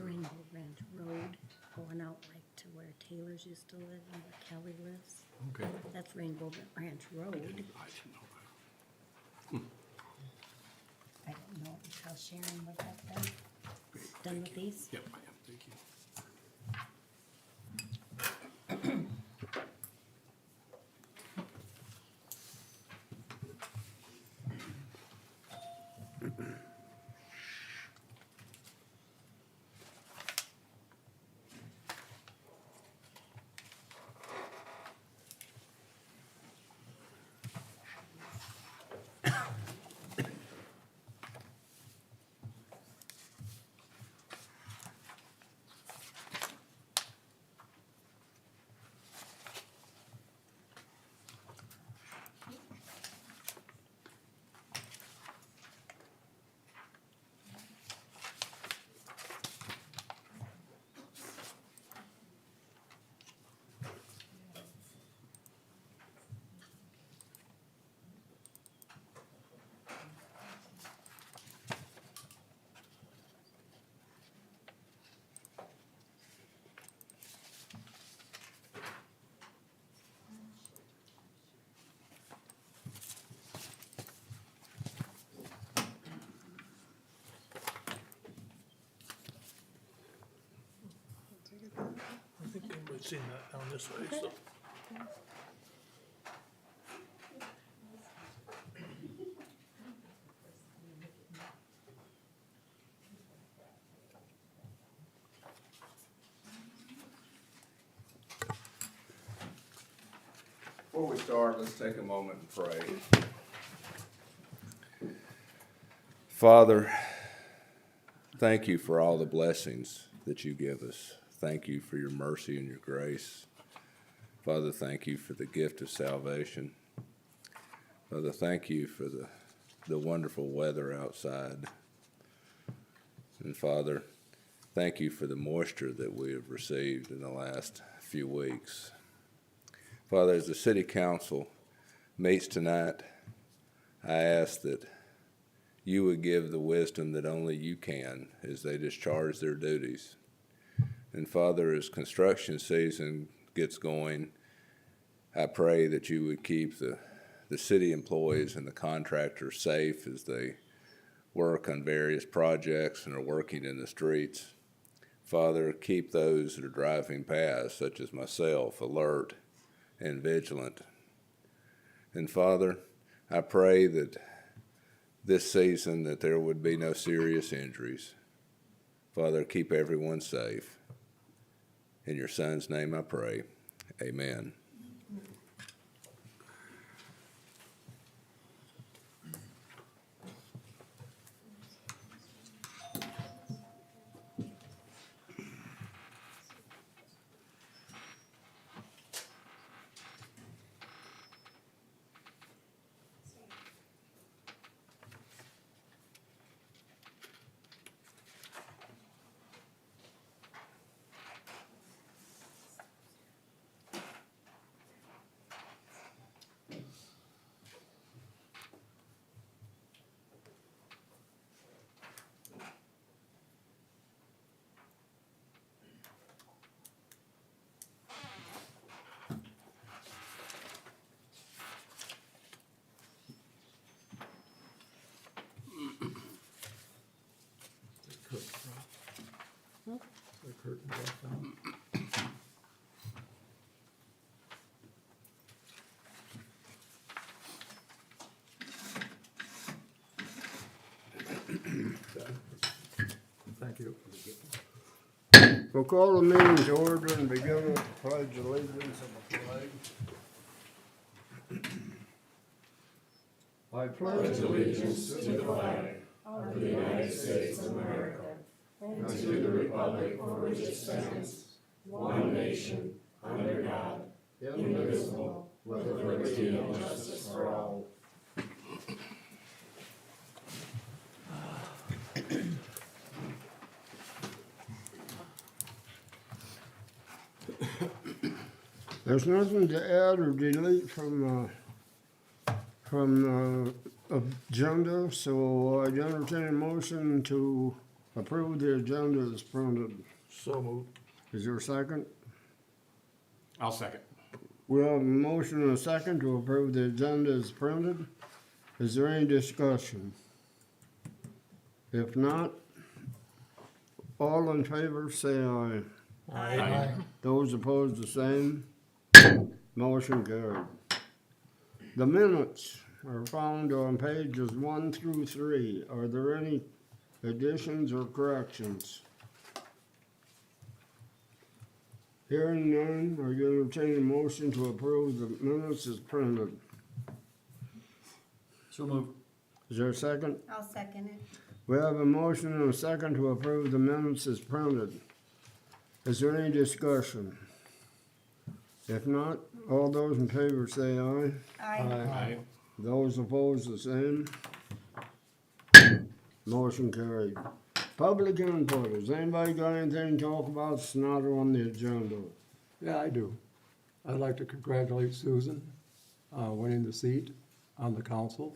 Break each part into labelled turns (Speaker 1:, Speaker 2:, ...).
Speaker 1: Rainbow Ranch Road, going out like to where Taylor's used to live and where Kelly lives.
Speaker 2: Okay.
Speaker 1: That's Rainbow Ranch Road.
Speaker 2: I should know that.
Speaker 1: I don't know how Sharon was up there. Done with these?
Speaker 2: Yep, I am, thank you.
Speaker 3: I think everybody's seen that down this way, so.
Speaker 4: Before we start, let's take a moment and pray. Father, thank you for all the blessings that you give us. Thank you for your mercy and your grace. Father, thank you for the gift of salvation. Father, thank you for the wonderful weather outside. And Father, thank you for the moisture that we have received in the last few weeks. Father, as the city council meets tonight, I ask that you would give the wisdom that only you can as they discharge their duties. And Father, as construction season gets going, I pray that you would keep the city employees and the contractors safe as they work on various projects and are working in the streets. Father, keep those that are driving past, such as myself, alert and vigilant. And Father, I pray that this season that there would be no serious injuries. Father, keep everyone safe. In your Son's name I pray. Amen.
Speaker 3: Thank you.
Speaker 5: We'll call the meeting to order and begin with the pledge of allegiance of the flag. I pledge allegiance to the flag of the United States of America and to the republic for which it stands, one nation, under God, indivisible, with liberty and justice for all. There's nothing to add or delete from agenda, so I'd entertain a motion to approve the agenda as printed.
Speaker 3: So moved.
Speaker 5: Is there a second?
Speaker 2: I'll second.
Speaker 5: We have a motion and a second to approve the agenda as printed. Is there any discussion? If not, all in favor say aye.
Speaker 2: Aye.
Speaker 5: Those opposed the same. Motion carried. The minutes are found on pages 1 through 3. Are there any additions or corrections? Hearing none, are you entertaining a motion to approve the minutes as printed?
Speaker 3: So moved.
Speaker 5: Is there a second?
Speaker 1: I'll second it.
Speaker 5: We have a motion and a second to approve the minutes as printed. Is there any discussion? If not, all those in favor say aye.
Speaker 2: Aye.
Speaker 5: Those opposed the same. Motion carried. Public input. Has anybody got anything to talk about that's not on the agenda?
Speaker 6: Yeah, I do. I'd like to congratulate Susan, winning the seat on the council,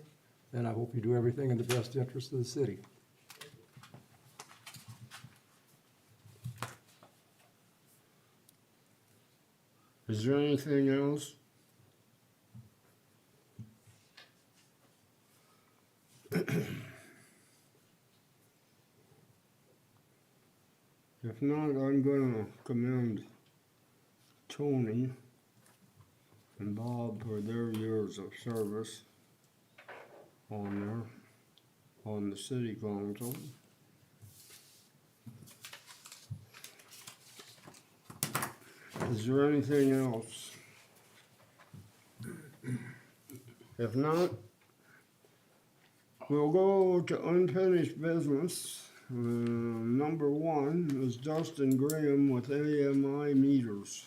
Speaker 6: and I hope you do everything in the best interest of the city.
Speaker 5: Is there anything else? If not, I'm gonna commend Tony and Bob for their years of service on the city council. Is there anything else? If not, we'll go to unfinished business. Number 1 is Dustin Graham with AMI meters.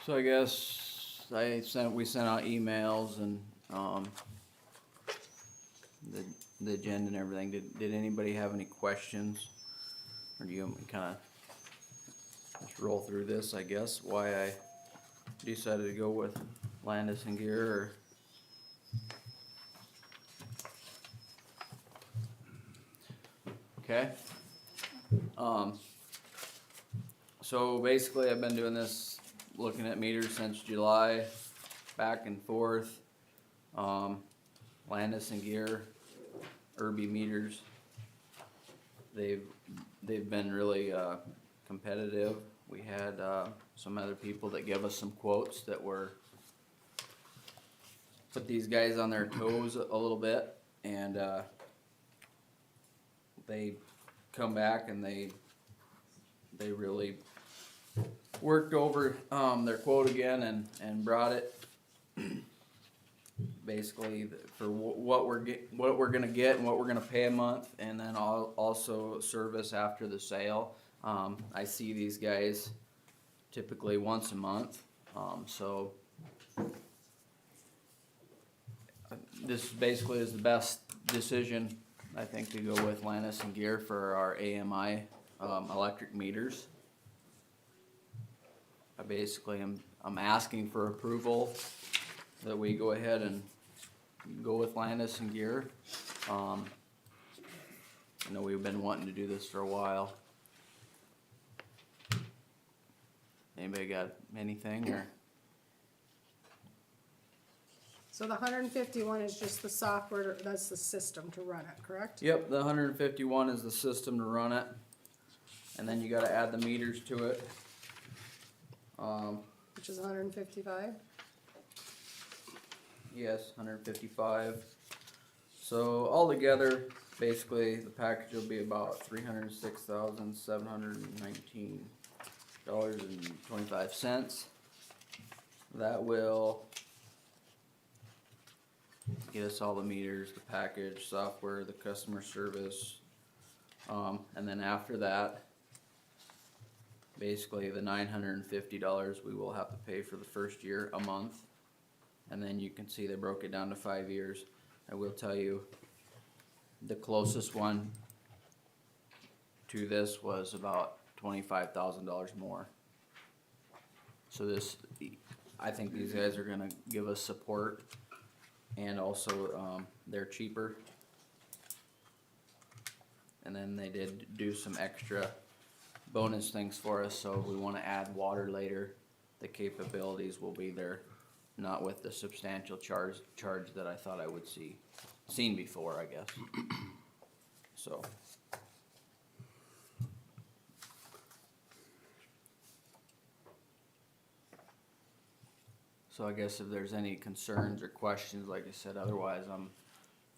Speaker 7: So I guess we sent out emails and, the agenda and everything. Did anybody have any questions? Or do you want me to kinda just roll through this, I guess, why I decided to go with Landis and Gear, or? Okay. So basically I've been doing this, looking at meters since July, back and forth. Landis and Gear, Irby meters. They've been really competitive. We had some other people that give us some quotes that were put these guys on their toes a little bit, and they come back and they really worked over their quote again and brought it basically for what we're gonna get and what we're gonna pay a month, and then also service after the sale. I see these guys typically once a month, so this basically is the best decision, I think, to go with Landis and Gear for our AMI electric meters. I basically I'm asking for approval that we go ahead and go with Landis and Gear. I know we've been wanting to do this for a while. Anybody got anything, or?
Speaker 8: So the 151 is just the software, that's the system to run it, correct?
Speaker 7: Yep, the 151 is the system to run it, and then you gotta add the meters to it.
Speaker 8: Which is 155?
Speaker 7: Yes, 155. So altogether, basically, the package will be about $306,719.25. That will get us all the meters, the package, software, the customer service, and then after that, basically the $950 we will have to pay for the first year a month. And then you can see they broke it down to 5 years. I will tell you, the closest one to this was about $25,000 more. So this, I think these guys are gonna give us support, and also, they're cheaper. And then they did do some extra bonus things for us, so if we wanna add water later, the capabilities will be there, not with the substantial charge that I thought I would seen before, I guess. So. So I guess if there's any concerns or questions, like I said, otherwise I'm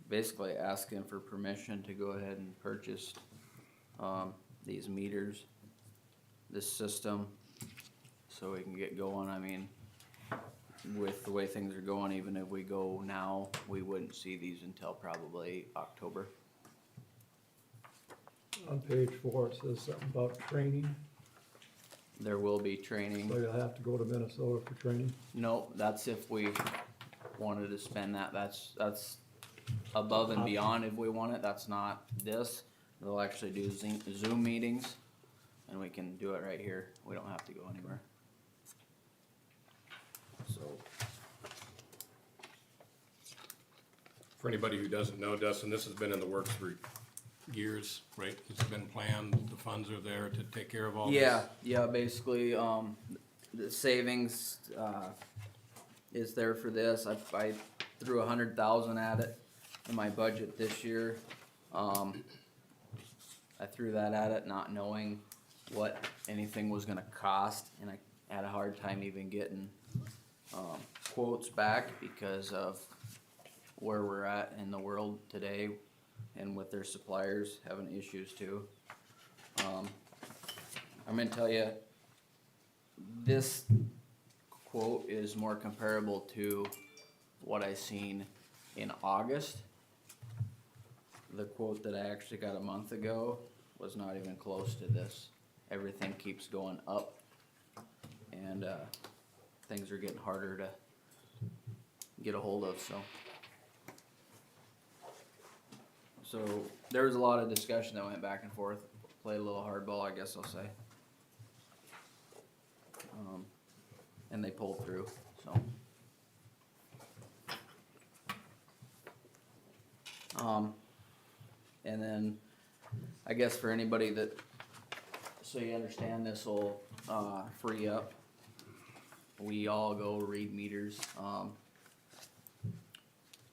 Speaker 7: basically asking for permission to go ahead and purchase, these meters, this system, so we can get going. I mean, with the way things are going, even if we go now, we wouldn't see these until probably October.
Speaker 6: On page 4, it says something about training,
Speaker 7: There will be training.
Speaker 6: so you'll have to go to Minnesota for training.
Speaker 7: No, that's if we wanted to spend that, that's above and beyond if we want it, that's not this. They'll actually do Zoom meetings, and we can do it right here, we don't have to go anywhere. So,
Speaker 2: For anybody who doesn't know, Dustin, this has been in the works for years, right? It's been planned, the funds are there to take care of all this?
Speaker 7: yeah, basically, the savings, is there for this, I threw 100,000 at it in my budget this year. I threw that at it not knowing what anything was gonna cost, and I had a hard time even getting, quotes back because of where we're at in the world today and with their suppliers having issues too. I'm gonna tell you, this quote is more comparable to what I seen in August. The quote that I actually got a month ago was not even close to this. Everything keeps going up, and things are getting harder to get a hold of, so there was a lot of discussion that went back and forth, played a little hardball, I guess I'll say. And they pulled through, so. And then, I guess for anybody that, so you understand, this will, free up. We all go read meters,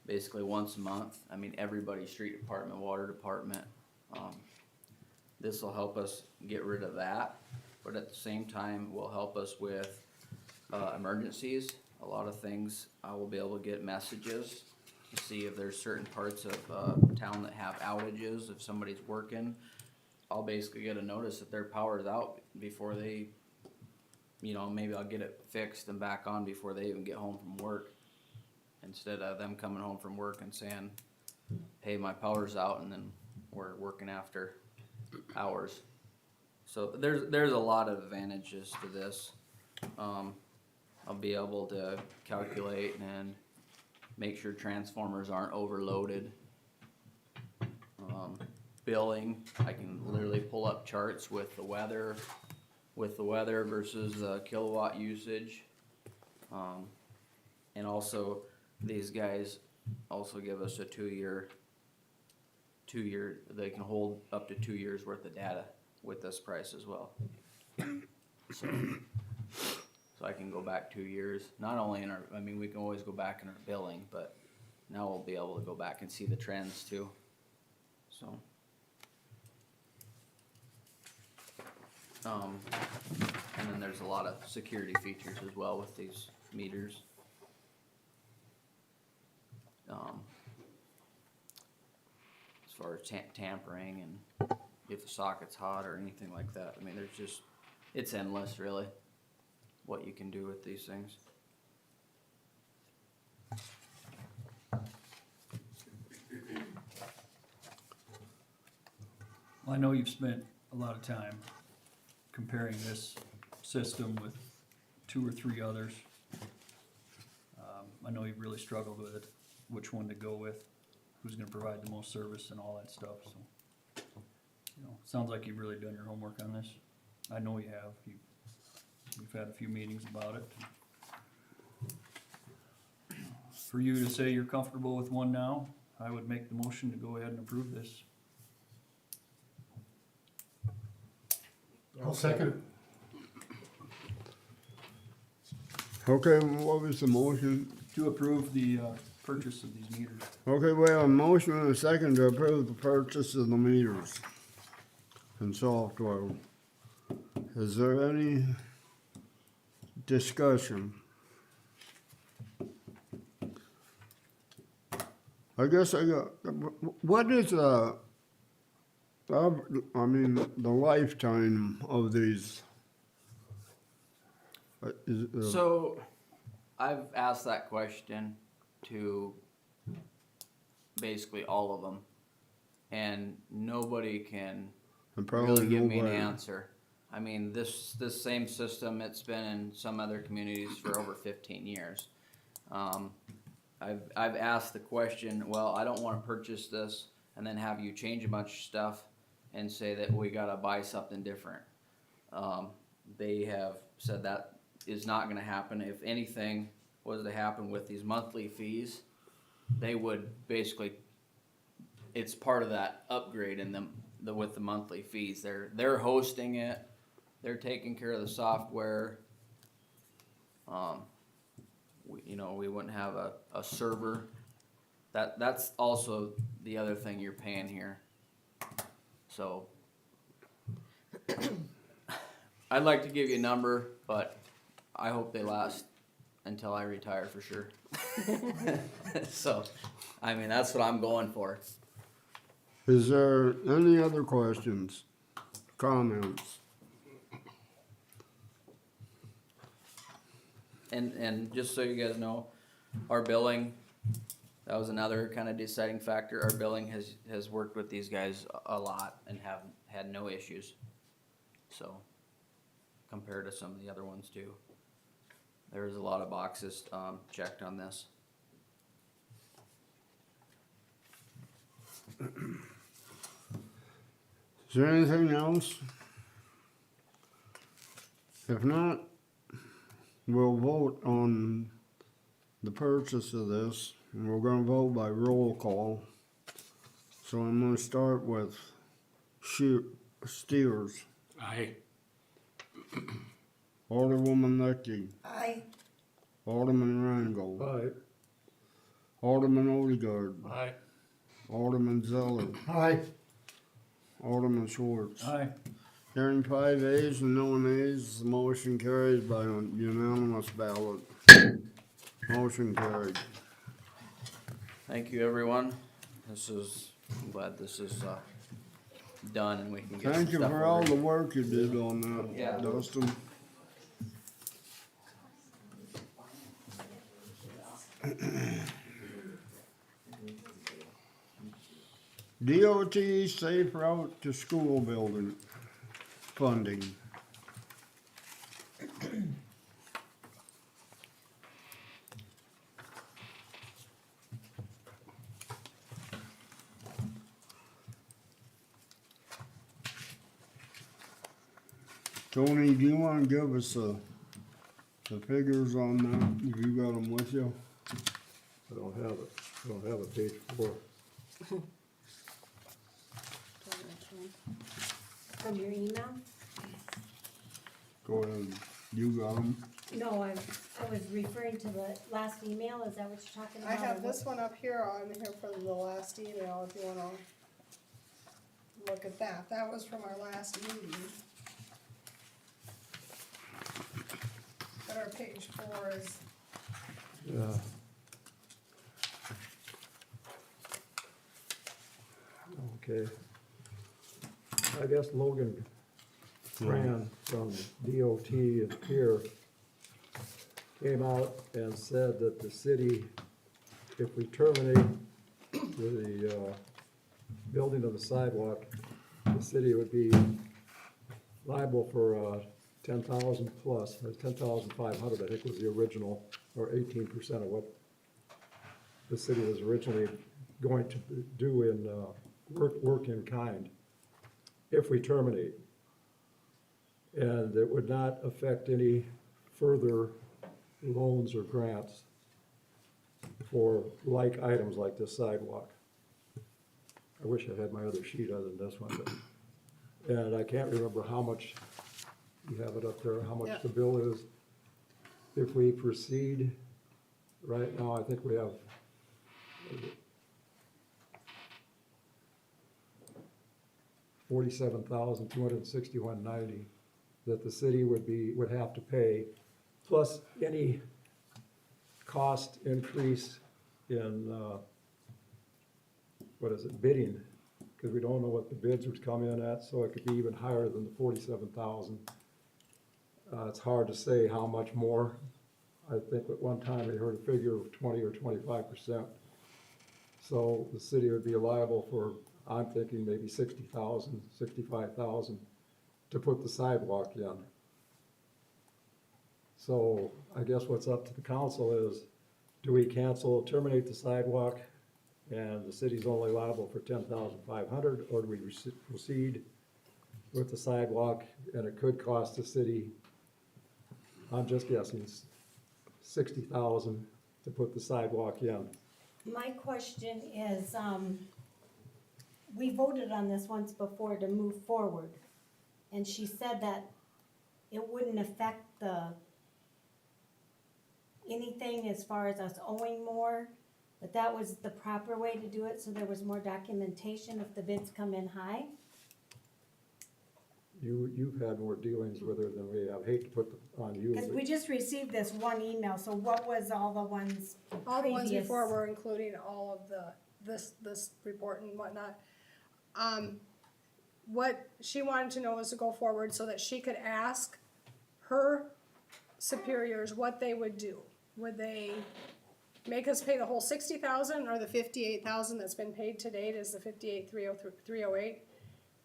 Speaker 7: basically once a month. I mean, everybody, street department, water department. This will help us get rid of that, but at the same time will help us with, emergencies. A lot of things, I will be able to get messages to see if there's certain parts of, town that have outages. If somebody's working, I'll basically get a notice that their power's out before they, maybe I'll get it fixed and back on before they even get home from work. Instead of them coming home from work and saying, hey, my power's out, and then we're working after hours. So there's a lot of advantages to this. I'll be able to calculate and make sure transformers aren't overloaded. Billing, I can literally pull up charts with the weather versus the kilowatt usage. And also, these guys also give us a 2-year, they can hold up to 2 years worth of data with this price as well. So I can go back 2 years, not only in we can always go back in our billing, but now we'll be able to go back and see the trends too, so. And then there's a lot of security features as well with these meters. As far as tampering and if the socket's hot or anything like that, there's just, it's endless really, what you can do with these things.
Speaker 9: Well, I know you've spent a lot of time comparing this system with 2 or 3 others. I know you've really struggled with it, which one to go with, who's gonna provide the most service and all that stuff, so. Sounds like you've really done your homework on this. I know you have. You've had a few meetings about it. For you to say you're comfortable with one now, I would make the motion to go ahead and approve this.
Speaker 5: I'll second.
Speaker 10: Okay, what was the motion?
Speaker 9: To approve the, purchase of these meters.
Speaker 10: Okay, we have a motion and a second to approve the purchase of the meters and software. Is there any discussion? I guess I got, what is the lifetime of these?
Speaker 7: So, I've asked that question to basically all of them, and nobody can
Speaker 10: and probably
Speaker 7: really give me an
Speaker 10: nobody-
Speaker 7: answer. I mean, this same system, it's been in some other communities for over 15 years. I've asked the question, well, I don't wanna purchase this and then have you change a bunch of stuff and say that we gotta buy something different. They have said that is not gonna happen. If anything was to happen with these monthly fees, they would basically, it's part of that upgrade in them, with the monthly fees. They're hosting it, they're taking care of the software. We wouldn't have a server. That's also the other thing you're paying here. So, I'd like to give you a number, but I hope they last until I retire for sure. So, I mean, that's what I'm going for.
Speaker 10: Is there any other questions, comments?
Speaker 7: And just so you guys know, our billing, that was another kind of deciding factor. Our billing has worked with these guys a lot and have had no issues. So, compared to some of the other ones too. There's a lot of boxes checked on this.
Speaker 10: Is there anything else? If not, we'll vote on the purchase of this, and we're gonna vote by roll call. So I'm gonna start with Steers,
Speaker 2: Aye.
Speaker 10: Alderwoman Leckie,
Speaker 1: Aye.
Speaker 10: Alderman Rangel,
Speaker 6: Aye.
Speaker 10: Alderman Odegaard,
Speaker 3: Aye.
Speaker 10: Alderman Zeller,
Speaker 5: Aye.
Speaker 10: Alderman Schwartz.
Speaker 9: Aye.
Speaker 10: Hearing 5 ayes and no nays, the motion carries by a unanimous ballot. Motion carried.
Speaker 7: Thank you, everyone. I'm glad this is done and we can get some
Speaker 10: Thank you
Speaker 7: stuff
Speaker 10: for all
Speaker 7: ordered.
Speaker 10: the work you did on
Speaker 7: Yeah.
Speaker 10: that, Dustin. DOT Safe Route to School Building funding. Tony, do you wanna give us the figures on that? Have you got them with you?
Speaker 6: I don't have it. I don't have a page 4.
Speaker 1: From your email?
Speaker 10: Go ahead, you got them?
Speaker 1: No, I was referring to the last email, is that what you're talking
Speaker 8: I
Speaker 1: about?
Speaker 8: have
Speaker 1: or
Speaker 8: this one up here on here from the last email, if you wanna look at that. That was from our last meeting. But our page 4 is,
Speaker 6: Yeah. Okay. I guess Logan Tran from DOT and here came out and said that the city, if we terminate the building of the sidewalk, the city would be liable for 10,000 plus, or 10,500, I think was the original, or 18% of what the city was originally going to do in work in kind, if we terminate. And it would not affect any further loans or grants for like items like this sidewalk. I wish I had my other sheet other than this one, but, and I can't remember how much, you have it up there, how much
Speaker 8: Yeah.
Speaker 6: the bill is. If we proceed, right now, I think we have, $47,261.90 that the city would have to pay, plus any cost increase in, bidding, because we don't know what the bids would come in at, so it could be even higher than the 47,000. It's hard to say how much more. I think at one time I heard a figure of 20 or 25%. So the city would be liable for, I'm thinking maybe 60,000, 65,000 to put the sidewalk in. So I guess what's up to the council is, do we terminate the sidewalk, and the city's only liable for 10,500, or do we proceed with the sidewalk, and it could cost the city, I'm just guessing, 60,000 to put the sidewalk in?
Speaker 1: My question is, we voted on this once before to move forward, and she said that it wouldn't affect anything as far as us owing more, but that was the proper way to do it, so there was more documentation if the bids come in high.
Speaker 6: You've had more dealings with her than we have. Hate to put on you.
Speaker 1: Cause we just received this one email, so what was all the ones
Speaker 8: All the ones
Speaker 1: previous?
Speaker 8: before were including all of this report and whatnot. What she wanted to know was to go forward so that she could ask her superiors what they would do. Would they make us pay the whole 60,000, or the 58,000 that's been paid to date is the 58,308?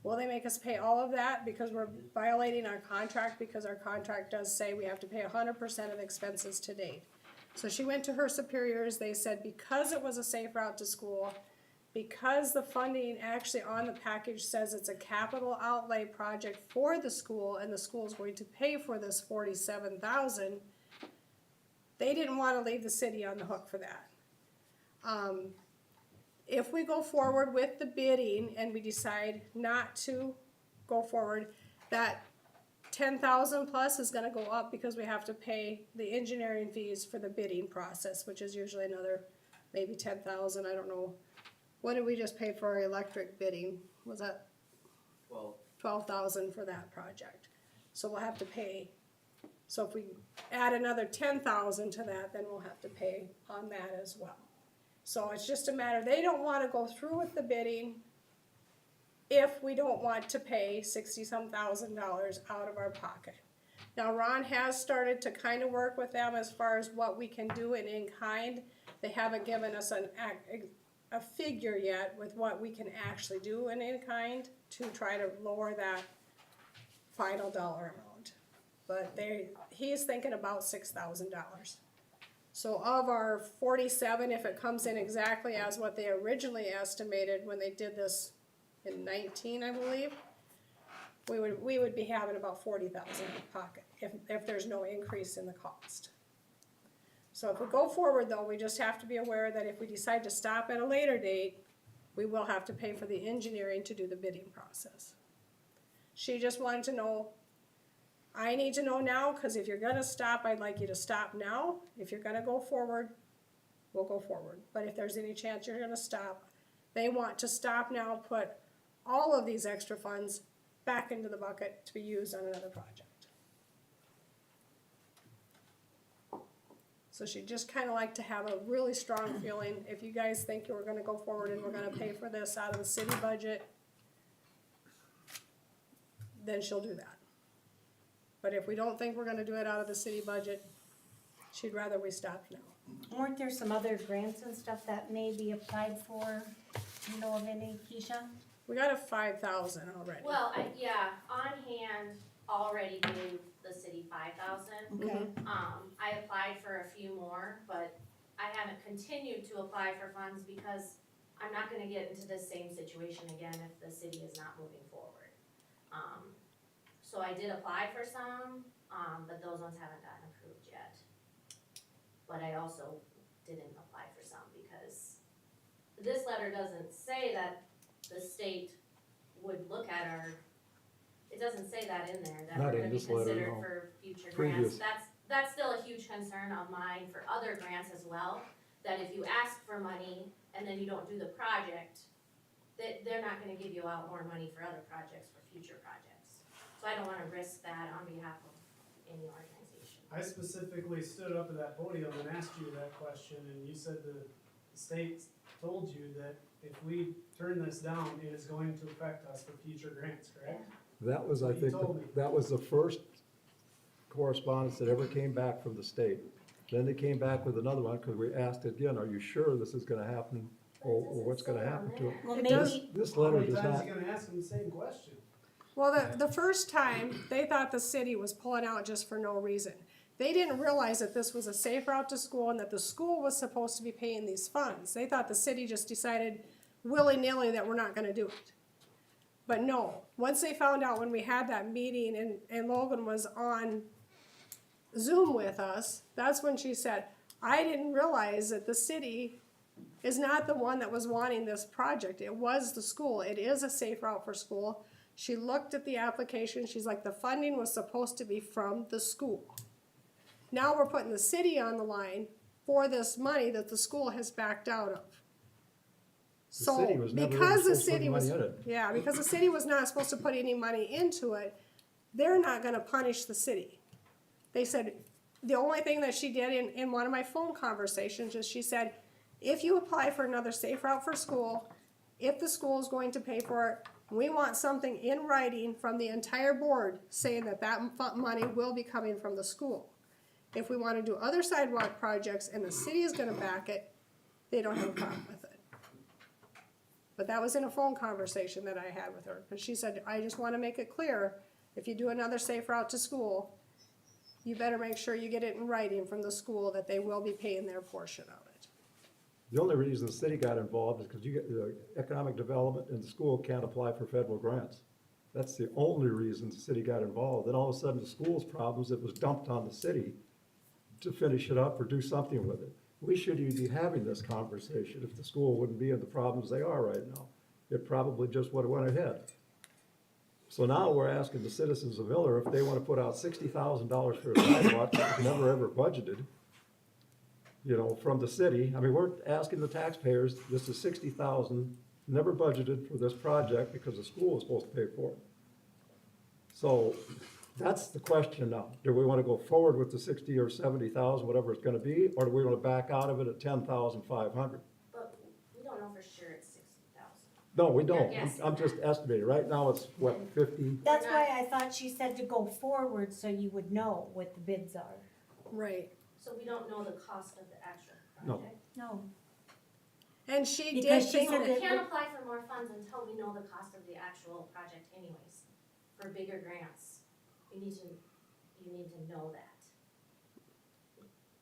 Speaker 8: Will they make us pay all of that because we're violating our contract, because our contract does say we have to pay 100% of expenses to date? So she went to her superiors, they said because it was a safe route to school, because the funding actually on the package says it's a capital outlay project for the school, and the school is going to pay for this 47,000, they didn't want to leave the city on the hook for that. If we go forward with the bidding and we decide not to go forward, that 10,000 plus is gonna go up because we have to pay the engineering fees for the bidding process, which is usually another maybe 10,000, I don't know. What did we just pay for our electric bidding? Was that 12,000 for that project? So we'll have to pay. So if we add another 10,000 to that, then we'll have to pay on that as well. So it's just a matter, they don't wanna go through with the bidding if we don't want to pay $60-some thousand out of our pocket. Now, Ron has started to kind of work with them as far as what we can do in kind. They haven't given us a figure yet with what we can actually do in kind to try to lower that final dollar amount. But he's thinking about $6,000. So of our 47, if it comes in exactly as what they originally estimated when they did this in 19, I believe, we would be having about 40,000 in pocket if there's no increase in the cost. So if we go forward though, we just have to be aware that if we decide to stop at a later date, we will have to pay for the engineering to do the bidding process. She just wanted to know, I need to know now, because if you're gonna stop, I'd like you to stop now. If you're gonna go forward, we'll go forward. But if there's any chance you're gonna stop, they want to stop now, put all of these extra funds back into the bucket to be used on another project. So she'd just kind of like to have a really strong feeling, if you guys think you're gonna go forward and we're gonna pay for this out of the city budget, then she'll do that. But if we don't think we're gonna do it out of the city budget, she'd rather we stop now.
Speaker 1: Weren't there some other grants and stuff that may be applied for? Do you know of any, Keisha?
Speaker 8: We got a 5,000 already.
Speaker 5: Well, on hand already gave the city 5,000.
Speaker 1: Okay.
Speaker 5: I applied for a few more, but I haven't continued to apply for funds because I'm not gonna get into this same situation again if the city is not moving forward. So I did apply for some, but those ones haven't gotten approved yet. But I also didn't apply for some because this letter doesn't say that the state would look at our, it doesn't say that in there, that
Speaker 6: Not
Speaker 5: we're
Speaker 6: in
Speaker 5: gonna be
Speaker 6: this letter,
Speaker 5: considered
Speaker 6: no.
Speaker 5: for future
Speaker 6: Previous.
Speaker 5: grants. That's still a huge concern of mine for other grants as well, that if you ask for money and then you don't do the project, that they're not gonna give you out more money for other projects, for future projects. So I don't wanna risk that on behalf of any organization.
Speaker 11: I specifically stood up at that podium and asked you that question, and you said the state told you that if we turn this down, it is going to affect us for future grants, correct?
Speaker 6: That was, I
Speaker 11: You
Speaker 6: think,
Speaker 11: told me.
Speaker 6: that was the first correspondence that ever came back from the state. Then they came back with another one, cause we asked again, are you sure this is gonna happen, or what's gonna happen to it?
Speaker 1: Well,
Speaker 8: It
Speaker 1: maybe,
Speaker 8: does-
Speaker 6: This
Speaker 11: How
Speaker 6: letter
Speaker 11: many
Speaker 6: does
Speaker 11: times
Speaker 6: not,
Speaker 11: are you gonna ask them the same question?
Speaker 8: Well, the first time, they thought the city was pulling out just for no reason. They didn't realize that this was a safe route to school and that the school was supposed to be paying these funds. They thought the city just decided willy-nilly that we're not gonna do it. But no, once they found out when we had that meeting and Logan was on Zoom with us, that's when she said, I didn't realize that the city is not the one that was wanting this project. It was the school. It is a safe route for school. She looked at the application. She's like, the funding was supposed to be from the school. Now we're putting the city on the line for this money that the school has backed out of.
Speaker 6: the
Speaker 8: So,
Speaker 6: city was never
Speaker 8: because the
Speaker 6: supposed to put
Speaker 8: city was,
Speaker 6: money in it.
Speaker 8: yeah, because the city was not supposed to put any money into it, they're not gonna punish the city. They said, the only thing that she did in one of my phone conversations is she said, if you apply for another safe route for school, if the school is going to pay for it, we want something in writing from the entire board saying that that money will be coming from the school. If we wanna do other sidewalk projects and the city is gonna back it, they don't have a problem with it. But that was in a phone conversation that I had with her, cause she said, I just wanna make it clear, if you do another safe route to school, you better make sure you get it in writing from the school that they will be paying their portion of it.
Speaker 6: The only reason the city got involved is because you get, the economic development and the school can't apply for federal grants. That's the only reason the city got involved. Then all of a sudden, the school's problems, it was dumped on the city to finish it up or do something with it. We shouldn't even be having this conversation if the school wouldn't be in the problems they are right now. It probably just would've went ahead. So now we're asking the citizens of Miller if they wanna put out $60,000 for a sidewalk that was never ever budgeted, you know, from the city. I mean, we're asking the taxpayers, this is $60,000, never budgeted for this project because the school was supposed to pay for it. So that's the question now. Do we wanna go forward with the 60 or 70,000, whatever it's gonna be, or do we wanna back out of it at 10,500?
Speaker 5: But we don't know for sure it's 60,000.
Speaker 6: No, we don't.
Speaker 5: Yes.
Speaker 6: I'm just estimating. Right now, it's what, 50?
Speaker 1: that's why I thought she said to go forward so you would know what the bids are.
Speaker 8: Right.
Speaker 5: So we don't know the cost of the actual
Speaker 6: No.
Speaker 5: project.
Speaker 1: No.
Speaker 8: And she did
Speaker 1: Because she
Speaker 8: think
Speaker 1: said
Speaker 5: So
Speaker 8: that,
Speaker 5: we can't apply for more funds until we know the cost of the actual project anyways, for bigger grants. You need to know that.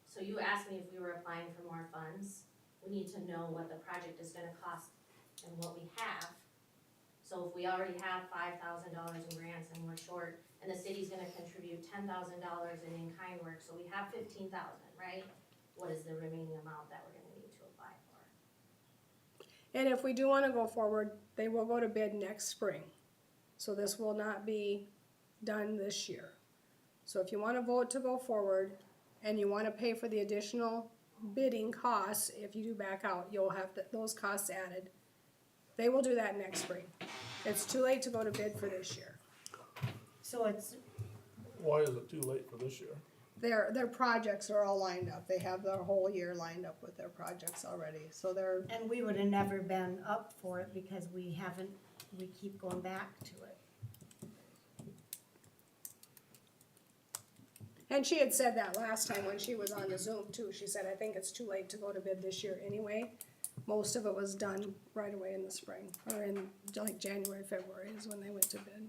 Speaker 5: So you asked me if we were applying for more funds, we need to know what the project is gonna cost and what we have. So if we already have $5,000 in grants and we're short, and the city's gonna contribute $10,000 in in-kind work, so we have 15,000, right? What is the remaining amount that we're gonna need to apply for?
Speaker 8: and if we do wanna go forward, they will go to bid next spring. So this will not be done this year. So if you wanna vote to go forward, and you wanna pay for the additional bidding costs, if you do back out, you'll have those costs added. They will do that next spring. It's too late to go to bid for this year.
Speaker 1: So it's,
Speaker 3: Why is it too late for this year?
Speaker 8: Their projects are all lined up. They have their whole year lined up with their projects already, so they're,
Speaker 1: and we would have never been up for it because we keep going back to it.
Speaker 8: and she had said that last time when she was on the Zoom too. She said, I think it's too late to go to bid this year anyway. Most of it was done right away in the spring, or in like January, February is when they went to bid.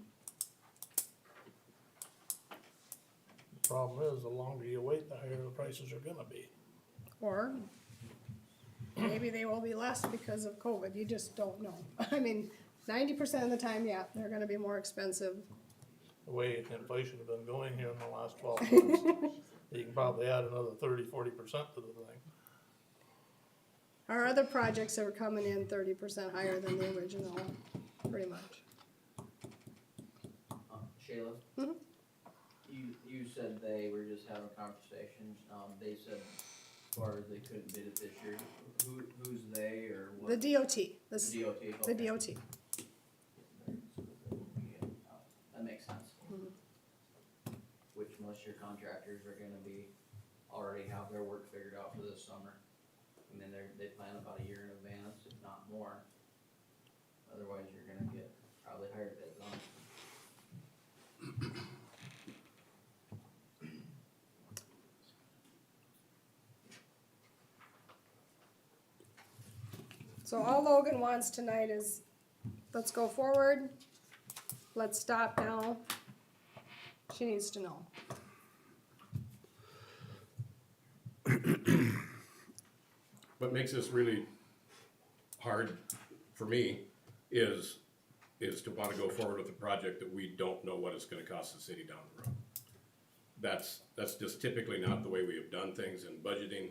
Speaker 3: The problem is, the longer you wait, the higher the prices are gonna be.
Speaker 8: Or maybe they will be less because of COVID, you just don't know. I mean, 90% of the time, yeah, they're gonna be more expensive
Speaker 3: the way inflation has been going here in the last 12 months, you can probably add another 30-40% to the thing.
Speaker 8: Our other projects are coming in 30% higher than the original, pretty much.
Speaker 7: Shayla?
Speaker 8: Mhm.
Speaker 7: You said they were just having conversations, they said as far as they couldn't bid it this year, who's they or what?
Speaker 8: The DOT,
Speaker 7: The DOT,
Speaker 8: the
Speaker 7: okay.
Speaker 8: DOT.
Speaker 7: That makes sense. Which most of your contractors are gonna be, already have their work figured out for this summer. I mean, they plan about a year in advance, if not more. Otherwise, you're gonna get probably higher bids on it.
Speaker 8: So all Logan wants tonight is, let's go forward, let's stop now. She needs to know.
Speaker 2: What makes this really hard for me is to wanna go forward with a project that we don't know what it's gonna cost the city down the road. That's just typically not the way we have done things in budgeting.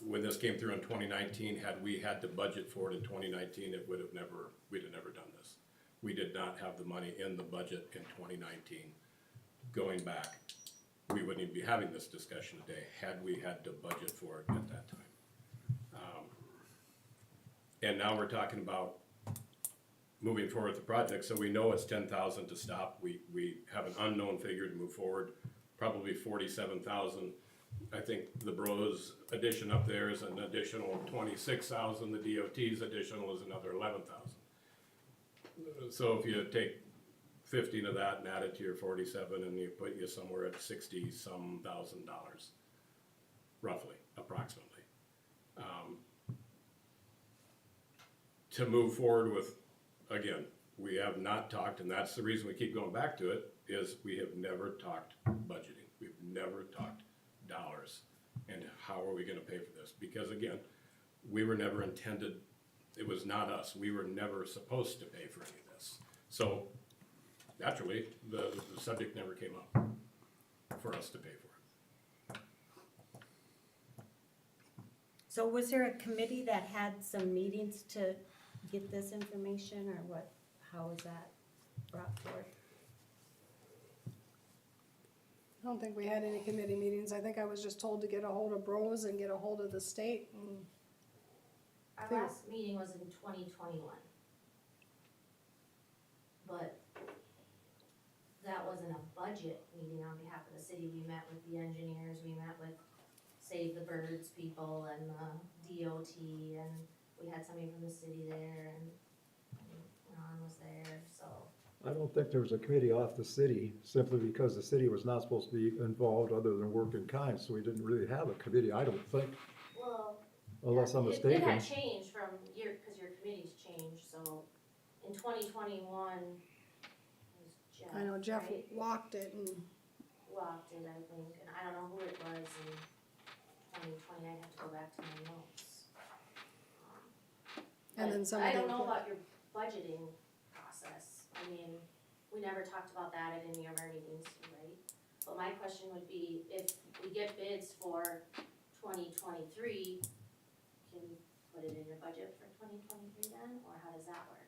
Speaker 2: When this came through in 2019, had we had to budget for it in 2019, we'd have never done this. We did not have the money in the budget in 2019. Going back, we wouldn't even be having this discussion today had we had to budget for it at that time. And now we're talking about moving forward with the project, so we know it's 10,000 to stop. We have an unknown figure to move forward, probably 47,000. I think the Bros addition up there is an additional 26,000, the DOT's additional is another 11,000. So if you take 15 of that and add it to your 47, and you put you somewhere at 60-some thousand dollars, roughly, approximately. To move forward with, again, we have not talked, and that's the reason we keep going back to it, is we have never talked budgeting. We've never talked dollars and how are we gonna pay for this? Because again, we were never intended, it was not us, we were never supposed to pay for any of this. So naturally, the subject never came up for us to pay for it.
Speaker 1: So was there a committee that had some meetings to get this information, or what, how was that brought forth?
Speaker 8: I don't think we had any committee meetings. I think I was just told to get a hold of Bros and get a hold of the state. And
Speaker 5: Our last meeting was in 2021. But that wasn't a budget meeting on behalf of the city. We met with the engineers, we met with Save the Birds people and the DOT, and we had somebody from the city there, and Ron was there, so.
Speaker 6: I don't think there was a committee off the city, simply because the city was not supposed to be involved other than work in kind, so we didn't really have a committee, I don't think,
Speaker 5: Well,
Speaker 6: unless I'm
Speaker 5: It
Speaker 6: mistaken.
Speaker 5: had changed from cause your committee's changed, so in 2021, it was Jeff,
Speaker 8: I know Jeff
Speaker 5: right?
Speaker 8: walked it and
Speaker 5: Walked it, I think, and I don't know who it was in 2020, I'd have to go back to my notes.
Speaker 8: And then
Speaker 5: But
Speaker 8: some
Speaker 5: I
Speaker 8: of the-
Speaker 5: don't know about your budgeting process, I mean, we never talked about that at any of our meetings, right? But my question would be, if we get bids for 2023, can you put it in your budget for 2023 then, or how does that work?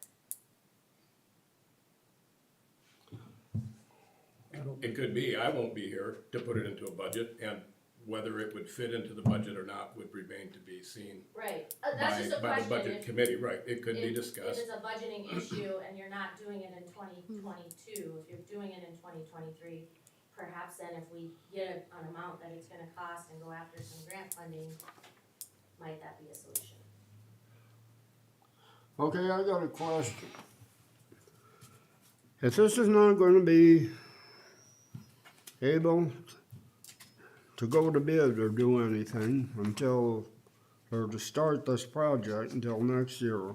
Speaker 2: It could be, I won't be here to put it into a budget, and whether it would fit into the budget or not would remain to be seen
Speaker 5: Right, that's just a
Speaker 2: by the
Speaker 5: question,
Speaker 2: budget
Speaker 5: if,
Speaker 2: committee, right, it could be
Speaker 5: if
Speaker 2: discussed.
Speaker 5: it's a budgeting issue and you're not doing it in 2022, if you're doing it in 2023, perhaps then if we get an amount that it's gonna cost and go after some grant funding, might that be a solution?
Speaker 10: Okay, I got a question. If this is not gonna be able to go to bid or do anything until, or to start this project until next year,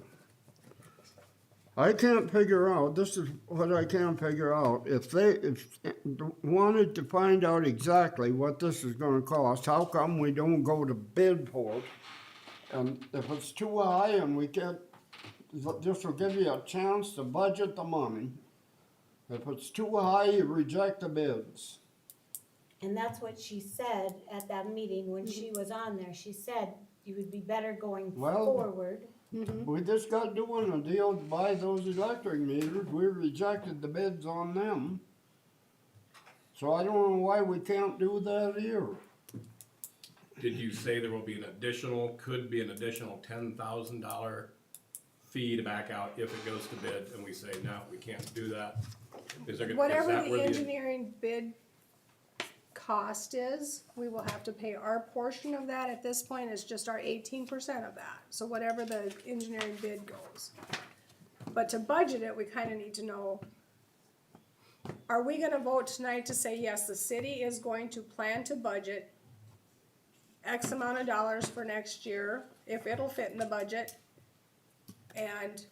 Speaker 10: I can't figure out, this is what I can't figure out, if wanted to find out exactly what this is gonna cost, how come we don't go to bid for it? And if it's too high and we get, this will give you a chance to budget the money If it's too high, you reject the bids.
Speaker 1: And that's what she said at that meeting when she was on there. She said you would be better going
Speaker 10: Well-
Speaker 1: forward.
Speaker 10: We just got doing a deal to buy those electric meters, we rejected the bids on them. So I don't know why we can't do that here.
Speaker 2: Did you say there will be could be an additional $10,000 fee to back out if it goes to bid, and we say, no, we can't do that? Is there, is
Speaker 8: Whatever
Speaker 2: that
Speaker 8: the
Speaker 2: where
Speaker 8: engineering bid cost is, we will have to pay our portion of that. At this point, it's just our 18% of that. So whatever the engineering bid goes. But to budget it, we kinda need to know, are we gonna vote tonight to say, yes, the city is going to plan to budget X amount of dollars for next year, if it'll fit in the budget, and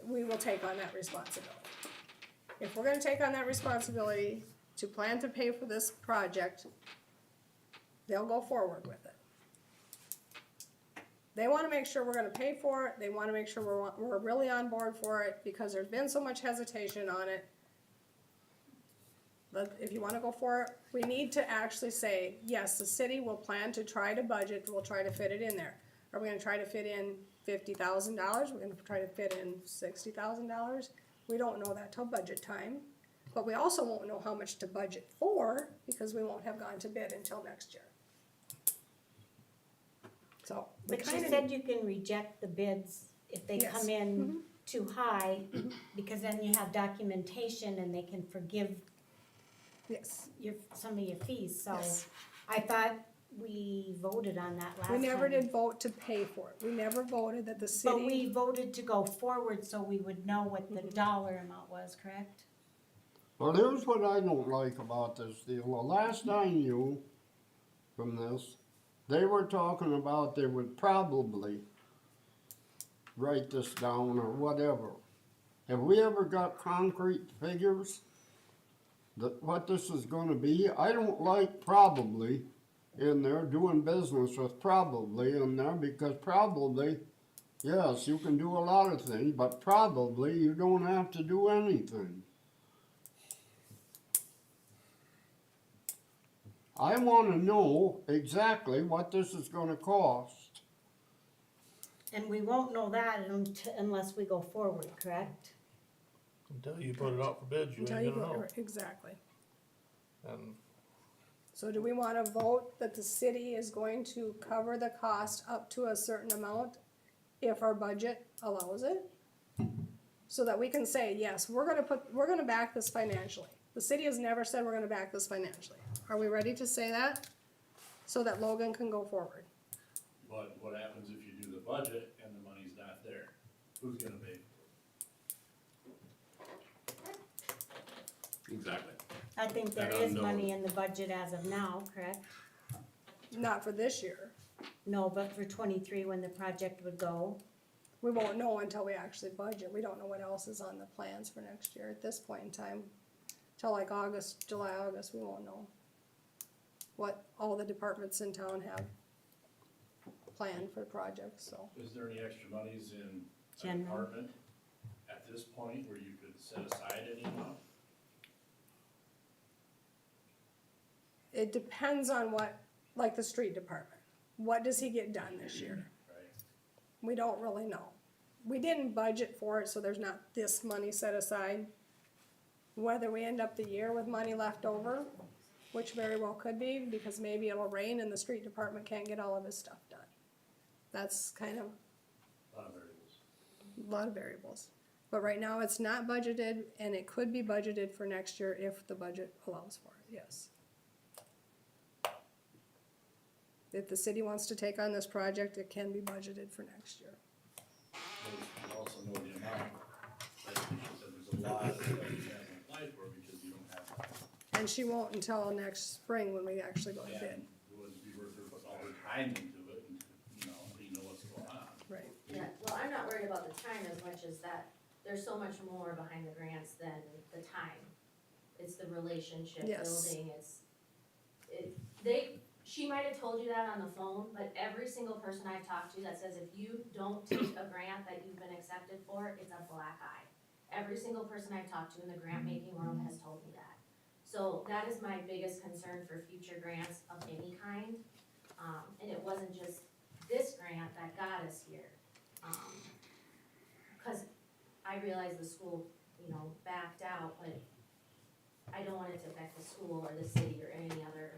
Speaker 8: we will take on that responsibility. If we're gonna take on that responsibility to plan to pay for this project, they'll go forward with it. They wanna make sure we're gonna pay for it, they wanna make sure we're really on board for it, because there's been so much hesitation on it. But if you wanna go for it, we need to actually say, yes, the city will plan to try to budget, we'll try to fit it in there. Are we gonna try to fit in $50,000, we're gonna try to fit in $60,000? We don't know that till budget time, but we also won't know how much to budget for, because we won't have gone to bid until next year. So, we
Speaker 1: But she
Speaker 8: kinda,
Speaker 1: said you can reject the bids if they
Speaker 8: Yes.
Speaker 1: come in too high, because then you have documentation and they can forgive
Speaker 8: yes,
Speaker 1: some of your fees, so
Speaker 8: Yes.
Speaker 1: I thought we voted on that last
Speaker 8: we
Speaker 1: time.
Speaker 8: never did vote to pay for it, we never voted that the
Speaker 1: But we
Speaker 8: city,
Speaker 1: voted to go forward so we would know what the dollar amount was, correct?
Speaker 10: Well, here's what I don't like about this deal. The last I knew from this, they were talking about they would probably write this down or whatever. Have we ever got concrete figures that what this is gonna be? I don't like probably in there, doing business with probably in there, because probably, yes, you can do a lot of things, but probably you don't have to do anything. I wanna know exactly what this is gonna cost.
Speaker 1: And we won't know that unless we go forward, correct?
Speaker 3: Until you put it out for bids, you
Speaker 8: until
Speaker 3: ain't
Speaker 8: you
Speaker 3: gonna
Speaker 8: go,
Speaker 3: know.
Speaker 8: exactly.
Speaker 3: And
Speaker 8: So do we wanna vote that the city is going to cover the cost up to a certain amount if our budget allows it? So that we can say, yes, we're gonna back this financially. The city has never said we're gonna back this financially. Are we ready to say that? So that Logan can go forward?
Speaker 5: But what happens if you do the budget and the money's not there? Who's gonna pay?
Speaker 2: Exactly.
Speaker 1: I think there
Speaker 2: That
Speaker 1: is
Speaker 2: unknown.
Speaker 1: money in the budget as of now, correct?
Speaker 8: Not for this year.
Speaker 1: No, but for 23 when the project would go.
Speaker 8: We won't know until we actually budget. We don't know what else is on the plans for next year at this point in time. Till like August, July, August, we won't know what all the departments in town have planned for projects, so.
Speaker 5: Is there any extra monies in a
Speaker 1: General.
Speaker 5: department at this point where you could set aside any amount?
Speaker 8: It depends on what, like the street department, what does he get done this year?
Speaker 5: Right.
Speaker 8: We don't really know. We didn't budget for it, so there's not this money set aside. Whether we end up the year with money left over, which very well could be, because maybe it'll rain and the street department can't get all of his stuff done. That's kind of
Speaker 5: A lot of variables.
Speaker 8: a lot of variables. But right now, it's not budgeted, and it could be budgeted for next year if the budget allows for it, yes. If the city wants to take on this project, it can be budgeted for next year.
Speaker 5: But you also know the amount, like she said, there's a lot of stuff you haven't applied for because you don't have that.
Speaker 8: And she won't until next spring when we actually go to bid,
Speaker 5: And it wouldn't be worth her putting all her time into it and, you know what's going on.
Speaker 8: right?
Speaker 12: Yeah, well, I'm not worried about the time as much as that there's so much more behind the grants than the time. It's the relationship
Speaker 8: Yes.
Speaker 12: building, she might have told you that on the phone, but every single person I've talked to that says if you don't take a grant that you've been accepted for, it's a black eye. Every single person I've talked to in the grant making world has told me that. So that is my biggest concern for future grants of any kind. And it wasn't just this grant that got us here. Cause I realize the school, you know, backed out, but I don't want it to affect the school or the city or any other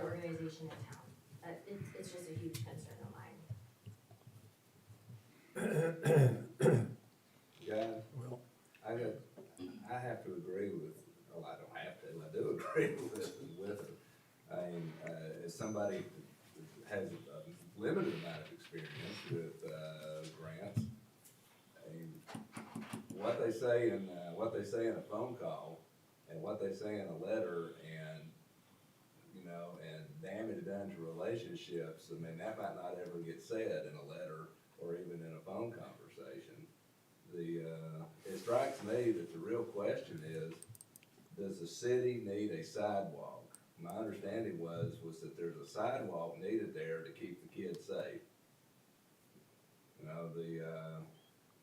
Speaker 12: organization in town. It's just a huge concern of mine.
Speaker 4: Yeah,
Speaker 9: Well,
Speaker 4: I have to agree with, well, I don't have to, I do agree with her. I mean, as somebody that has a limited amount of experience with, grants, I mean, what they say in a phone call and what they say in a letter and, you know, and damage done to relationships, I mean, that might not ever get said in a letter or even in a phone conversation. It strikes me that the real question is, does the city need a sidewalk? My understanding was that there's a sidewalk needed there to keep the kids safe. You know,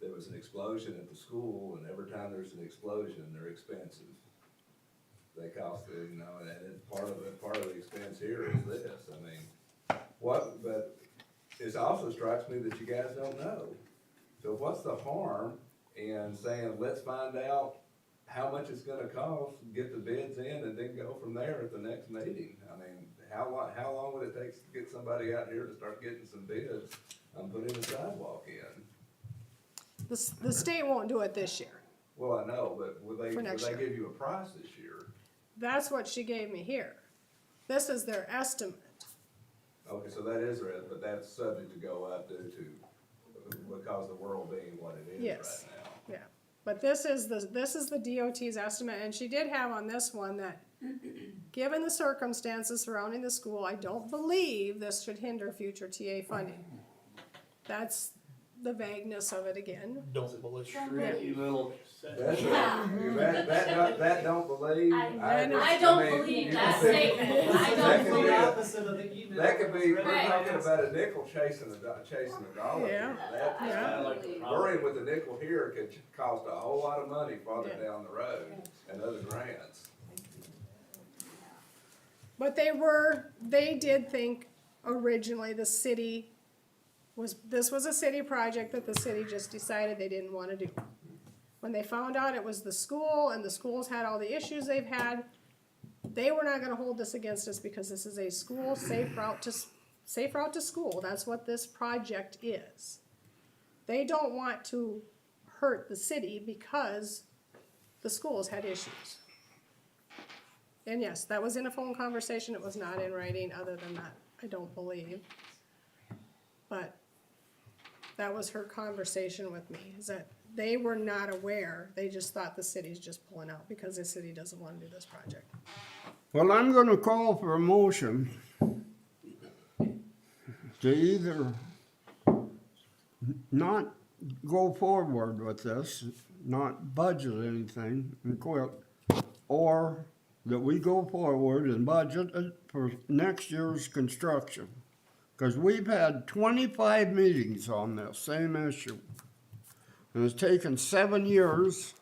Speaker 4: there was an explosion at the school, and every time there's an explosion, they're expensive. They cost, you know, and it's part of the expense here is this, I mean, but it also strikes me that you guys don't know. So what's the harm in saying, let's find out how much it's gonna cost, get the bids in, and then go from there at the next meeting? I mean, how long would it take to get somebody out here to start getting some bids on putting a sidewalk in?
Speaker 8: The state won't do it this year.
Speaker 4: Well, I know, but would
Speaker 8: For
Speaker 4: they
Speaker 8: next year.
Speaker 4: give you a price this year?
Speaker 8: That's what she gave me here. This is their estimate.
Speaker 4: Okay, so that is, but that's subject to go up due to, because the world being what it is
Speaker 8: Yes.
Speaker 4: right now.
Speaker 8: Yeah, but this is the DOT's estimate, and she did have on this one that, given the circumstances surrounding the school, I don't believe this should hinder future TA funding. That's the vagueness of it again.
Speaker 3: Don't believe.
Speaker 5: Tricky little.
Speaker 4: That's
Speaker 12: Yeah.
Speaker 4: that don't believe.
Speaker 12: I don't
Speaker 4: mean,
Speaker 12: believe
Speaker 4: you
Speaker 12: that
Speaker 4: can see-
Speaker 12: statement. I
Speaker 4: that
Speaker 12: don't
Speaker 4: could
Speaker 12: believe
Speaker 4: be a-
Speaker 11: Opposite of the email.
Speaker 4: That could be, we're
Speaker 12: Right.
Speaker 4: talking about a nickel chasing a dollar.
Speaker 8: Yeah.
Speaker 4: That,
Speaker 8: Yeah.
Speaker 4: worrying with a nickel here could cost a whole lot of money farther
Speaker 8: Yeah.
Speaker 4: down the road and other grants.
Speaker 8: But they did think originally the city this was a city project that the city just decided they didn't wanna do. When they found out it was the school and the schools had all the issues they've had, they were not gonna hold this against us because this is a school safe route to school. That's what this project is. They don't want to hurt the city because the schools had issues. And yes, that was in a phone conversation, it was not in writing, other than that, I don't believe. But that was her conversation with me, is that they were not aware, they just thought the city's just pulling out because the city doesn't wanna do this project.
Speaker 10: Well, I'm gonna call for a motion to either not go forward with this, not budget anything and quit, or that we go forward and budget it for next year's construction. Cause we've had 25 meetings on this same issue. And it's taken 7 years,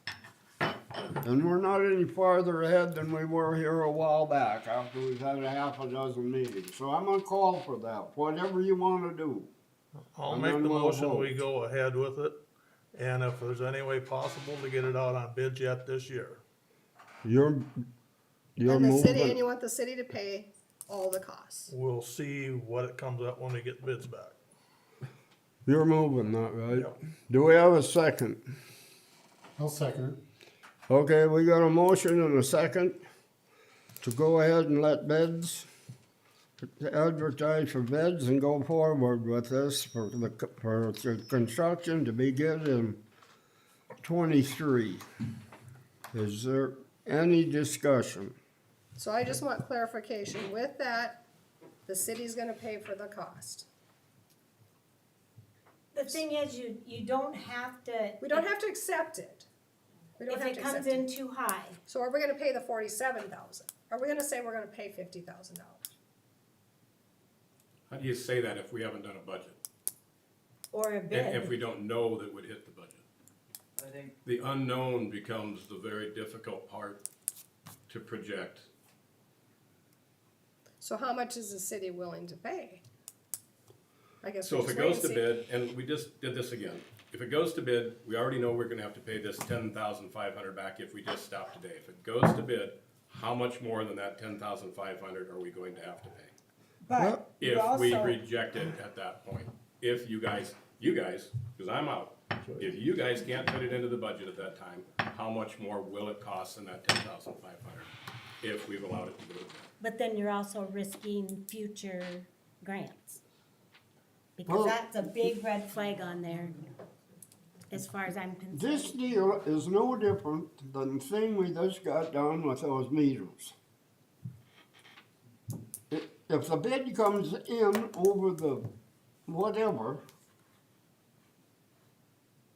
Speaker 10: and we're not any farther ahead than we were here a while back after we've had a half a dozen meetings. So I'm gonna call for that, whatever you wanna do.
Speaker 3: I'll
Speaker 10: And
Speaker 3: make
Speaker 10: then
Speaker 3: the
Speaker 10: we'll
Speaker 3: motion,
Speaker 10: vote.
Speaker 3: we go ahead with it, and if there's any way possible to get it out on bids yet this year.
Speaker 10: You're
Speaker 8: And the city, and
Speaker 10: moving,
Speaker 8: you want the city to pay all the costs.
Speaker 3: We'll see what it comes up when we get bids back.
Speaker 10: you're moving that, right?
Speaker 3: Yep.
Speaker 10: Do we have a second?
Speaker 5: I'll second it.
Speaker 10: Okay, we got a motion and a second to go ahead and let bids, to advertise for bids and go forward with this for the construction to begin in 23. Is there any discussion?
Speaker 8: So I just want clarification, with that, the city's gonna pay for the cost.
Speaker 1: The thing is, you don't have to.
Speaker 8: We don't have to accept it. We don't
Speaker 1: If
Speaker 8: have
Speaker 1: it
Speaker 8: to
Speaker 1: comes
Speaker 8: accept it.
Speaker 1: in too high,
Speaker 8: So are we gonna pay the 47,000? Are we gonna say we're gonna pay $50,000?
Speaker 2: How do you say that if we haven't done a budget?
Speaker 1: or a
Speaker 2: And if
Speaker 1: bid,
Speaker 2: we don't know that would hit the budget?
Speaker 7: I think,
Speaker 2: the unknown becomes the very difficult part to project.
Speaker 8: So how much is the city willing to pay? I guess
Speaker 2: So
Speaker 8: we
Speaker 2: if it
Speaker 8: just wait
Speaker 2: goes
Speaker 8: and
Speaker 2: to
Speaker 8: see.
Speaker 2: bid, and we just did this again, if it goes to bid, we already know we're gonna have to pay this 10,500 back if we just stop today. If it goes to bid, how much more than that 10,500 are we going to have to pay?
Speaker 1: But you
Speaker 2: If we
Speaker 1: also,
Speaker 2: reject it at that point, if you guys, cause I'm out, if you guys can't fit it into the budget at that time, how much more will it cost than that 10,500 if we've allowed it to go to bid?
Speaker 1: but then you're also risking future grants. Because
Speaker 10: Well-
Speaker 1: that's a big red flag on there, as far as I'm concerned.
Speaker 10: This deal is no different than the thing we just got done with those meters. If the bid comes in over the whatever,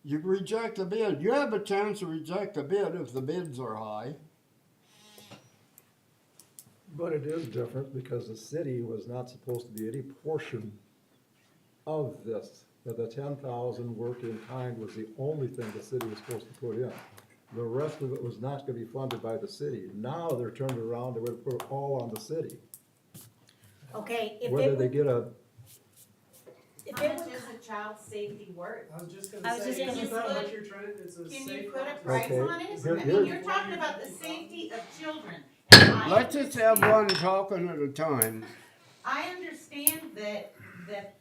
Speaker 10: you reject the bid. You have a chance to reject the bid if the bids are high.
Speaker 6: But it is different because the city was not supposed to be any portion of this. That the 10,000 work in kind was the only thing the city was supposed to put in. The rest of it was not gonna be funded by the city. Now they're turning around, they're gonna put it all on the city.
Speaker 1: Okay, if
Speaker 6: Whether
Speaker 1: it,
Speaker 6: they
Speaker 1: would-
Speaker 6: get a,
Speaker 1: if
Speaker 5: How
Speaker 1: it
Speaker 5: much
Speaker 1: would,
Speaker 5: is a child safety worth?
Speaker 11: I was just
Speaker 1: I
Speaker 11: gonna
Speaker 1: was
Speaker 11: say,
Speaker 1: just gonna
Speaker 11: isn't that
Speaker 5: say-
Speaker 11: what you're trying, it's a
Speaker 5: Can you
Speaker 11: safe
Speaker 5: put a
Speaker 11: route to-
Speaker 5: price
Speaker 6: Okay,
Speaker 5: on it?
Speaker 6: here-
Speaker 5: I
Speaker 6: here-
Speaker 5: mean, you're talking about the safety of children. And
Speaker 10: Let's just have one talking at a time.
Speaker 5: I understand that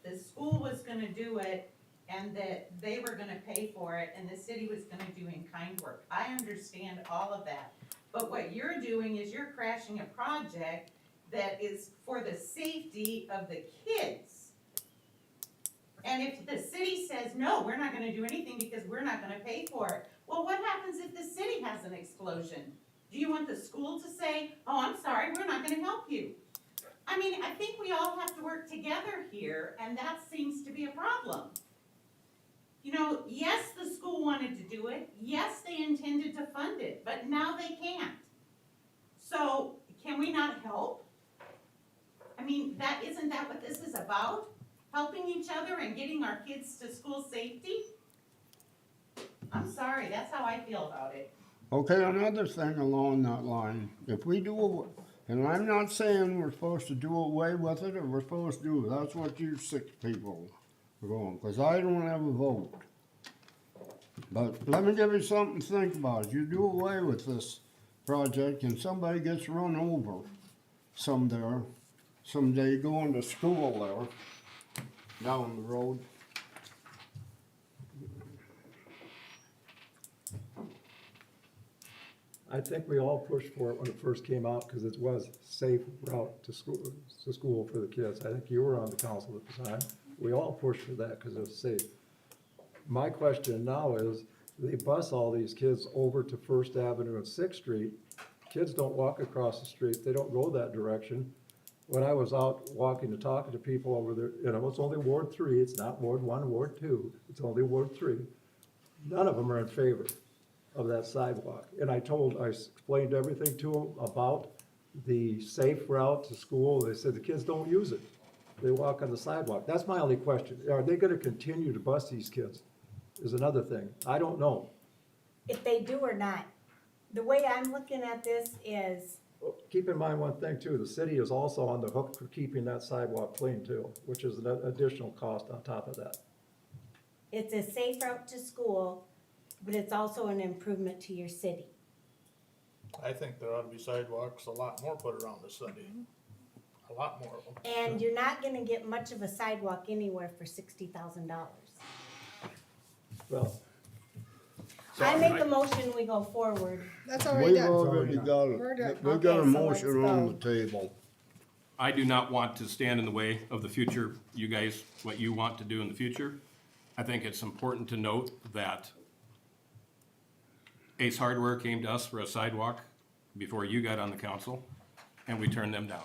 Speaker 5: the school was gonna do it and that they were gonna pay for it and the city was gonna do in-kind work. I understand all of that. But what you're doing is you're crashing a project that is for the safety of the kids. And if the city says, no, we're not gonna do anything because we're not gonna pay for it, well, what happens if the city has an explosion? Do you want the school to say, oh, I'm sorry, we're not gonna help you? I mean, I think we all have to work together here, and that seems to be a problem. You know, yes, the school wanted to do it, yes, they intended to fund it, but now they can't. So, can we not help? I mean, isn't that what this is about? Helping each other and getting our kids to school safety? I'm sorry, that's how I feel about it.
Speaker 10: Okay, another thing along that line, if we do, and I'm not saying we're supposed to do away with it or we're supposed to do, that's what you 6 people are going, cause I don't have a vote. But let me give you something to think about, you do away with this project and somebody gets run over someday going to school there, down the road.
Speaker 6: I think we all pushed for it when it first came out, cause it was safe route to school for the kids. I think you were on the council at the time. We all pushed for that, cause it was safe. My question now is, they bus all these kids over to First Avenue and Sixth Street. Kids don't walk across the street, they don't go that direction. When I was out walking and talking to people over there, you know, it's only Ward 3, it's not Ward 1, Ward 2, it's only Ward 3. None of them are in favor of that sidewalk. And I explained everything to them about the safe route to school. They said the kids don't use it. They walk on the sidewalk. That's my only question. Are they gonna continue to bus these kids? Is another thing. I don't know.
Speaker 1: if they do or not, the way I'm looking at this is,
Speaker 6: Keep in mind one thing too, the city is also on the hook for keeping that sidewalk clean too, which is an additional cost on top of that.
Speaker 1: it's a safe route to school, but it's also an improvement to your city.
Speaker 3: I think there ought to be sidewalks, a lot more put around the city. A lot more of them.
Speaker 1: And you're not gonna get much of a sidewalk anywhere for $60,000.
Speaker 6: Well,
Speaker 1: I make a motion, we go forward.
Speaker 8: That's already
Speaker 10: We've
Speaker 8: done.
Speaker 10: already got
Speaker 8: We're done.
Speaker 10: we got a
Speaker 1: Okay, so
Speaker 10: motion
Speaker 1: let's
Speaker 10: on
Speaker 1: go.
Speaker 10: the table.
Speaker 2: I do not want to stand in the way of the future, you guys, what you want to do in the future. I think it's important to note that Ace Hardware came to us for a sidewalk before you got on the council, and we turned them down,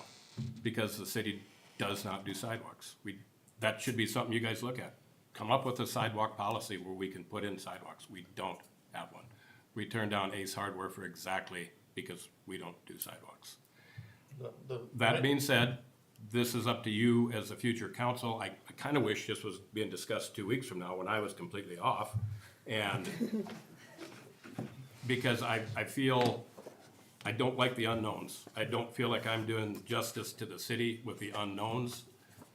Speaker 2: because the city does not do sidewalks. That should be something you guys look at. Come up with a sidewalk policy where we can put in sidewalks. We don't have one. We turned down Ace Hardware for exactly because we don't do sidewalks. That being said, this is up to you as a future council. I kind of wish this was being discussed 2 weeks from now when I was completely off. And because I feel, I don't like the unknowns. I don't feel like I'm doing justice to the city with the unknowns.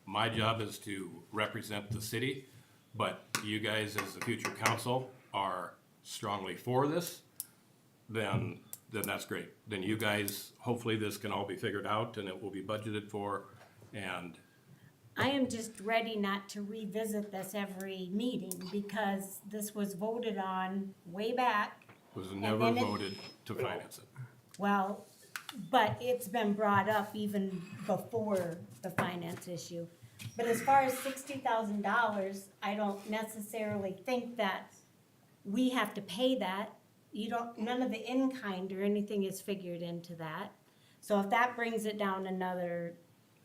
Speaker 2: My job is to represent the city, but you guys as the future council are strongly for this, then that's great. Then you guys, hopefully this can all be figured out and it will be budgeted for, and
Speaker 1: I am just ready not to revisit this every meeting because this was voted on way back.
Speaker 2: was never
Speaker 1: then it-
Speaker 2: voted to finance it.
Speaker 1: Well, but it's been brought up even before the finance issue. But as far as $60,000, I don't necessarily think that we have to pay that. You don't, none of the in-kind or anything is figured into that. So if that brings it down another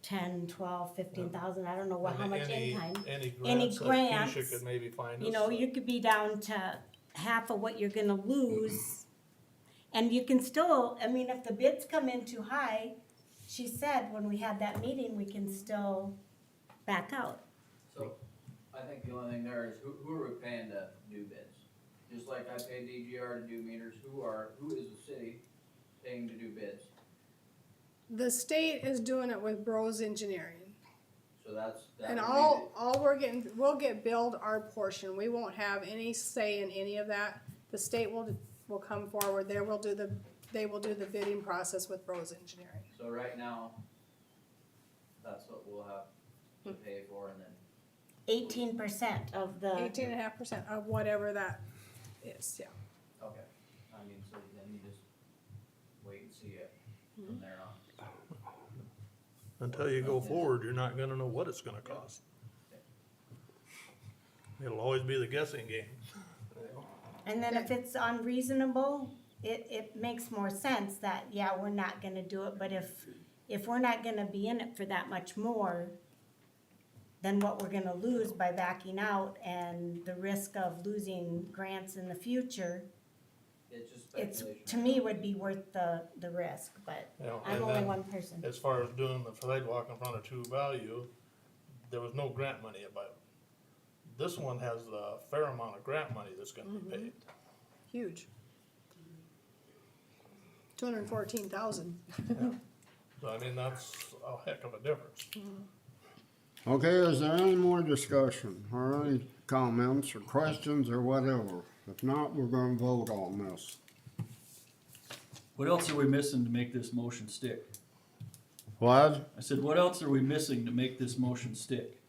Speaker 1: 10, 12, 15,000, I don't know what, how much in-kind.
Speaker 3: Any
Speaker 1: Any
Speaker 3: grants that
Speaker 1: grants,
Speaker 3: Keisha could maybe find us.
Speaker 1: You know, you could be down to half of what you're gonna lose. And you can still, I mean, if the bids come in too high, she said when we had that meeting, we can still back out.
Speaker 7: So, I think the only thing there is, who are we paying to do bids? Just like I pay DGR to do meters, who is the city paying to do bids?
Speaker 8: The state is doing it with Bros Engineering.
Speaker 7: So that
Speaker 8: And
Speaker 7: would be
Speaker 8: all we're getting, we'll get billed our portion. We won't have any say in any of that. The state will come forward. They will do the bidding process with Bros Engineering.
Speaker 7: so right now, that's what we'll have to pay for, and then
Speaker 1: 18% of the,
Speaker 8: 18.5% of whatever that is, yeah.
Speaker 7: okay. I mean, so then you just wait and see it from there on.
Speaker 3: Until you go forward, you're not gonna know what it's gonna cost. It'll always be the guessing game.
Speaker 1: and then if it's unreasonable, it makes more sense that, yeah, we're not gonna do it. But if we're not gonna be in it for that much more than what we're gonna lose by backing out and the risk of losing grants in the future,
Speaker 7: It's just
Speaker 1: it's,
Speaker 7: speculation.
Speaker 1: to me, would be worth the risk, but
Speaker 3: You know,
Speaker 1: I'm
Speaker 3: and
Speaker 1: only
Speaker 3: then
Speaker 1: one person.
Speaker 3: as far as doing the sidewalk in front of True Value, there was no grant money about it. This one has a fair amount of grant money that's gonna be paid.
Speaker 8: Huge. 214,000.
Speaker 3: So I mean, that's a heck of a difference.
Speaker 10: Okay, is there any more discussion or any comments or questions or whatever? If not, we're gonna vote on this.
Speaker 9: What else are we missing to make this motion stick?
Speaker 10: What?
Speaker 9: I said, what else are we missing to make this motion stick?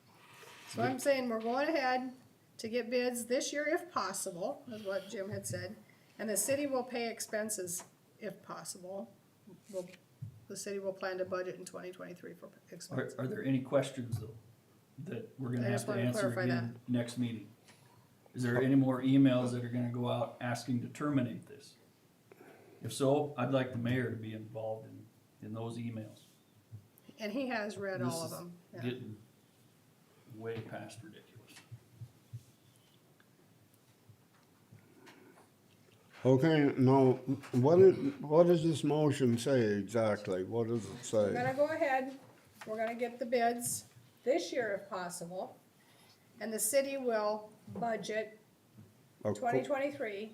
Speaker 8: So I'm saying we're going ahead to get bids this year if possible, is what Jim had said. And the city will pay expenses if possible. The city will plan to budget in 2023 for expenses.
Speaker 9: Are there any questions though, that we're gonna
Speaker 8: I
Speaker 9: have
Speaker 8: just
Speaker 9: to
Speaker 8: wanted to
Speaker 9: answer
Speaker 8: clarify
Speaker 9: again next meeting? Is there any more emails that are gonna go out asking to terminate this? If so, I'd like the mayor to be involved in those emails.
Speaker 8: And he has read
Speaker 9: This
Speaker 8: all of
Speaker 9: is
Speaker 8: them. Yeah.
Speaker 9: Getting way past ridiculous.
Speaker 10: Okay, now, what does this motion say exactly? What does it
Speaker 8: We're
Speaker 10: say?
Speaker 8: gonna go ahead, we're gonna get the bids this year if possible. And the city will budget
Speaker 10: Of cour-
Speaker 8: 2023,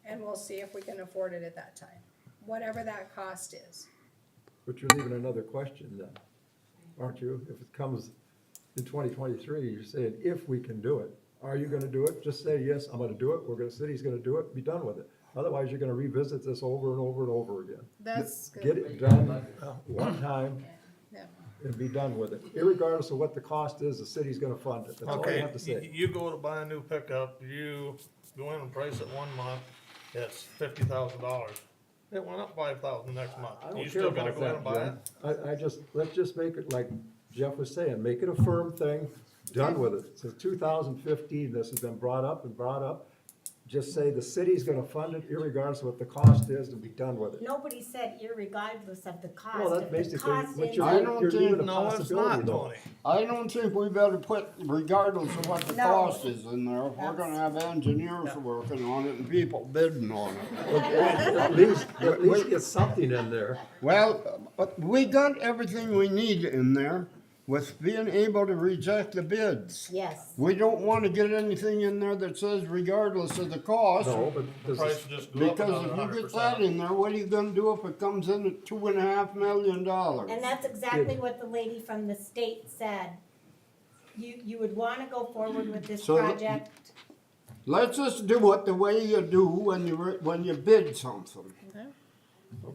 Speaker 8: and we'll see if we can afford it at that time, whatever that cost is.
Speaker 6: But you're leaving another question then, aren't you? If it comes in 2023, you're saying if we can do it. Are you gonna do it? Just say, yes, I'm gonna do it, city's gonna do it, be done with it. Otherwise, you're gonna revisit this over and over and over again.
Speaker 8: That's
Speaker 6: Get
Speaker 8: good,
Speaker 6: it done one time
Speaker 8: yeah.
Speaker 6: and be done with it. Irregardless of what the cost is, the city's gonna fund it. That's all you
Speaker 3: Okay,
Speaker 6: have to say.
Speaker 3: you go to buy a new pickup, you go in and price it 1 month, it's $50,000. It went up 5,000 next month.
Speaker 6: I don't
Speaker 3: You
Speaker 6: care
Speaker 3: still gonna
Speaker 6: about
Speaker 3: go in and
Speaker 6: that,
Speaker 3: buy it?
Speaker 6: John. Let's just make it like Jeff was saying, make it a firm thing, done with it. Since 2015, this has been brought up and brought up. Just say the city's gonna fund it irregardless of what the cost is and be done with it.
Speaker 1: Nobody said irregardless of the cost.
Speaker 6: Well, that's
Speaker 1: If the
Speaker 6: basically
Speaker 1: cost
Speaker 6: what
Speaker 1: is-
Speaker 6: you're,
Speaker 10: I don't
Speaker 6: you're
Speaker 10: think-
Speaker 6: leaving a
Speaker 3: No, it's
Speaker 6: possibility
Speaker 3: not,
Speaker 6: though.
Speaker 3: Tony.
Speaker 10: I don't think we better put regardless of what the
Speaker 1: No.
Speaker 10: cost is in there. If we're gonna have engineers working on it and people bidding on it.
Speaker 6: At least get something in there.
Speaker 10: Well, but we got everything we need in there. with being able to reject the bids.
Speaker 1: Yes.
Speaker 10: We don't wanna get anything in there that says regardless of the cost.
Speaker 6: No, but
Speaker 3: The
Speaker 6: this
Speaker 3: price
Speaker 6: is,
Speaker 3: will just go up
Speaker 10: Because
Speaker 3: another
Speaker 10: if you
Speaker 3: 100%.
Speaker 10: get that in there, what are you gonna do if it comes in at $2.5 million?
Speaker 1: And that's exactly what the lady from the state said. You would wanna go forward with this
Speaker 10: So the-
Speaker 1: project.
Speaker 10: Let's just do it the way you do when you bid something.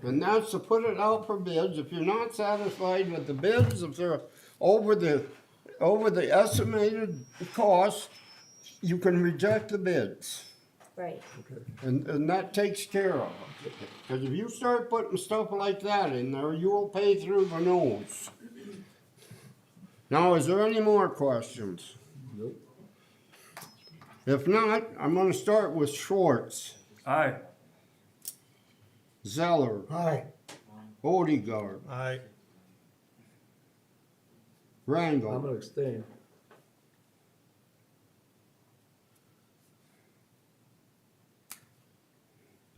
Speaker 10: And that's to put it out for bids. If you're not satisfied with the bids, if they're over the estimated cost, you can reject the bids.
Speaker 1: Right.
Speaker 10: And that takes care of it. Cause if you start putting stuff like that in there, you will pay through the nose. Now, is there any more questions?
Speaker 6: nope.
Speaker 10: If not, I'm gonna start with Schwartz,
Speaker 9: Aye.
Speaker 10: Zeller,
Speaker 5: Aye.
Speaker 10: Odegaard,
Speaker 3: Aye.
Speaker 6: I'm
Speaker 10: Rangel,
Speaker 6: gonna abstain.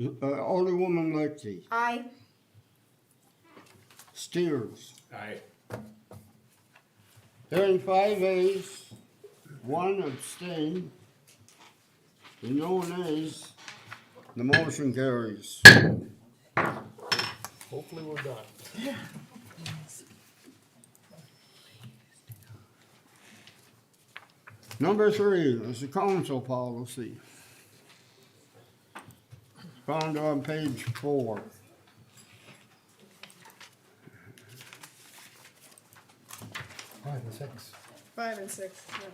Speaker 10: Alderwoman Lexie,
Speaker 1: I,
Speaker 10: Steers.
Speaker 2: Aye.
Speaker 10: Hearing 5 ayes, 1 abstain, and no nays, the motion carries.
Speaker 3: Hopefully we're done.
Speaker 10: Number 3 is the council policy. Found on page 4.
Speaker 5: Five and six.
Speaker 8: 5 and 6, yeah.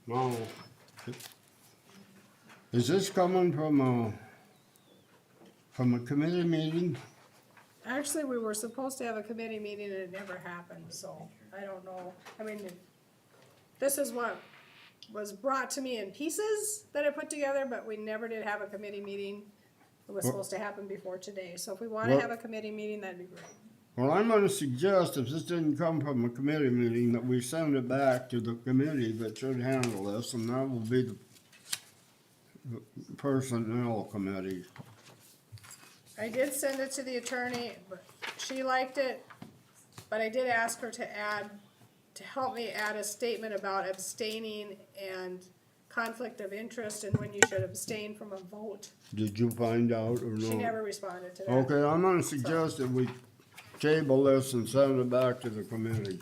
Speaker 10: Now, is this coming from a committee meeting?
Speaker 8: Actually, we were supposed to have a committee meeting and it never happened, so I don't know. I mean, this is what was brought to me in pieces that I put together, but we never did have a committee meeting. It was supposed to happen before today, so if we wanna
Speaker 10: Well-
Speaker 8: have a committee meeting, that'd be great.
Speaker 10: Well, I'm gonna suggest if this didn't come from a committee meeting, that we send it back to the committee that should handle this, and that will be the personnel committee.
Speaker 8: I did send it to the attorney, but she liked it, but I did ask her to help me add a statement about abstaining and conflict of interest and when you should abstain from a vote.
Speaker 10: Did you find out or no?
Speaker 8: She never responded to that.
Speaker 10: Okay, I'm gonna suggest that we table this and send it back to the committee.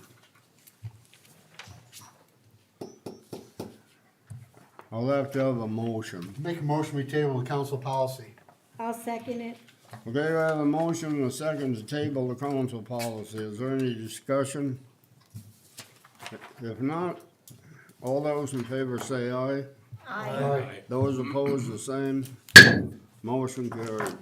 Speaker 10: I'll have to have a motion.
Speaker 5: Make a motion, we table the council policy.
Speaker 1: I'll second it.
Speaker 10: Okay, I have a motion and a second to table the council policy. Is there any discussion? If not, all those in favor say aye.
Speaker 1: I,
Speaker 10: Those opposed, the same. Motion carried.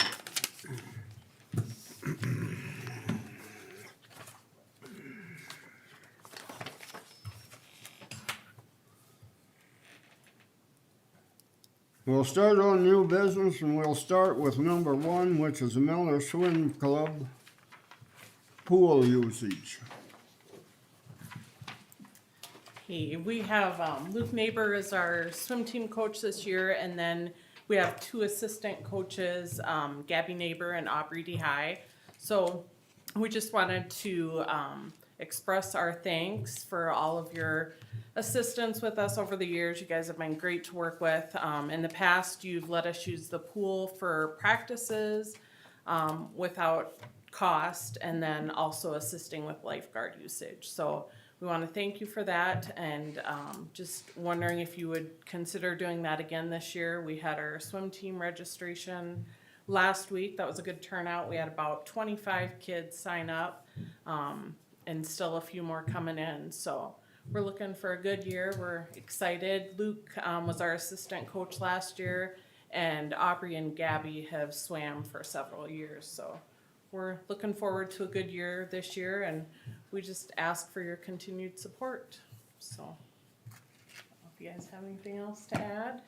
Speaker 10: We'll start on new business and we'll start with number 1, which is the Miller Swim Club pool usage.
Speaker 13: Okay, we have Luke Neighbor as our swim team coach this year, and then we have 2 assistant coaches, Gabby Neighbor and Aubrey DeHigh. So we just wanted to express our thanks for all of your assistance with us over the years. You guys have been great to work with. In the past, you've let us use the pool for practices without cost, and then also assisting with lifeguard usage. So we want to thank you for that, and just wondering if you would consider doing that again this year. We had our swim team registration last week. That was a good turnout. We had about 25 kids sign up, and still a few more coming in. So we're looking for a good year. We're excited. Luke was our assistant coach last year, and Aubrey and Gabby have swam for several years. So we're looking forward to a good year this year, and we just ask for your continued support. So, I don't know if you guys have anything else to add.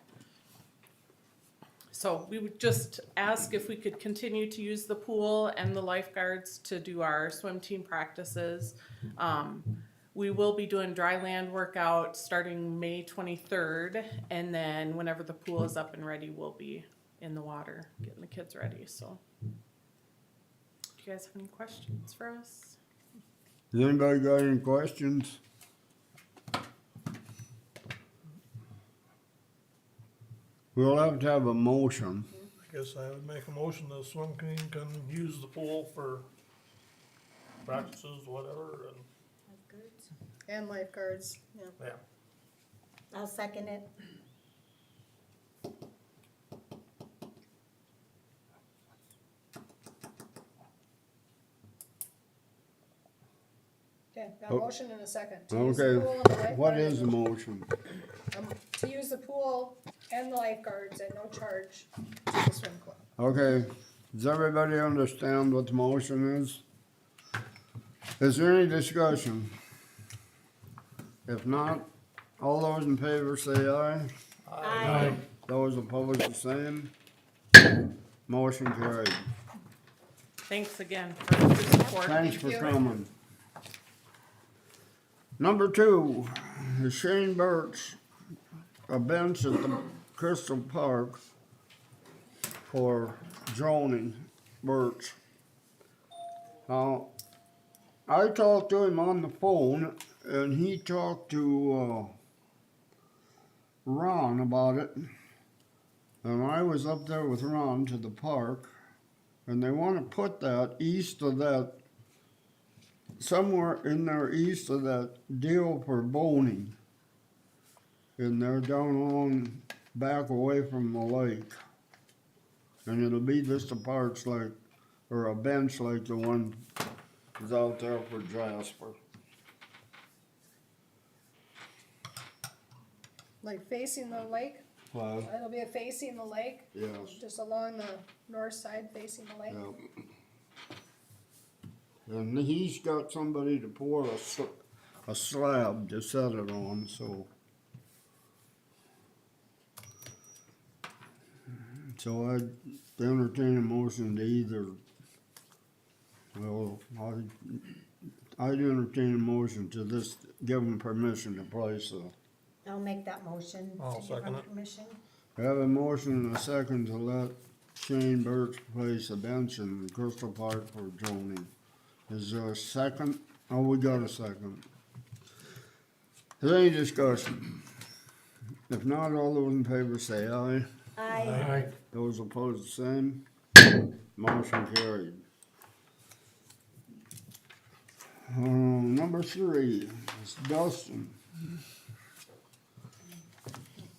Speaker 13: So we would just ask if we could continue to use the pool and the lifeguards to do our swim team practices. We will be doing dry land workout starting May 23rd, and then whenever the pool is up and ready, we'll be in the water getting the kids ready. So, do you guys have any questions for us?
Speaker 10: Has anybody got any questions? We'll have to have a motion.
Speaker 3: I guess I would make a motion that swim team can use the pool for practices, whatever,
Speaker 8: And lifeguards, yeah.
Speaker 3: and, yeah.
Speaker 1: I'll second it.
Speaker 8: Okay, got a
Speaker 10: Oh.
Speaker 8: motion and a second. To use the
Speaker 10: Okay,
Speaker 8: pool and the
Speaker 10: what
Speaker 8: lifeguards.
Speaker 10: is the motion?
Speaker 8: To use the pool and the lifeguards at no charge to the swim club.
Speaker 10: Okay, does everybody understand what the motion is? Is there any discussion? If not, all those in favor say aye.
Speaker 1: Aye.
Speaker 10: Those opposed the same. Motion carried.
Speaker 13: Thanks again for your support.
Speaker 10: Thanks
Speaker 8: Thank
Speaker 10: for
Speaker 8: you.
Speaker 10: coming. Number 2, is Shane Birch, a bench at the Crystal Park for droning Birch. Now, I talked to him on the phone, and he talked to Ron about it. And I was up there with Ron to the park, and they want to put that east of that, somewhere in there east of that deal for boning. And they're down along back away from the lake. And it'll be just a park like, or a bench like the one that's out there for Jasper.
Speaker 8: Like facing the lake,
Speaker 10: Well,
Speaker 8: it'll be facing the lake,
Speaker 10: yes.
Speaker 8: just along the north side facing the lake.
Speaker 10: Yep. And he's got somebody to pour a slab to set it on, so. So I'd entertain a motion to either, well, I'd entertain a motion to just give them permission to place a.
Speaker 1: I'll make that motion.
Speaker 3: I'll
Speaker 1: to give
Speaker 3: second
Speaker 1: them
Speaker 3: it.
Speaker 1: permission.
Speaker 10: I have a motion and a second to let Shane Birch place a bench in Crystal Park for droning. Is there a second? Oh, we got a second. Is there any discussion? If not, all those in favor say aye.
Speaker 1: Aye.
Speaker 10: Those opposed, the same. Motion carried. Number 3 is Dustin.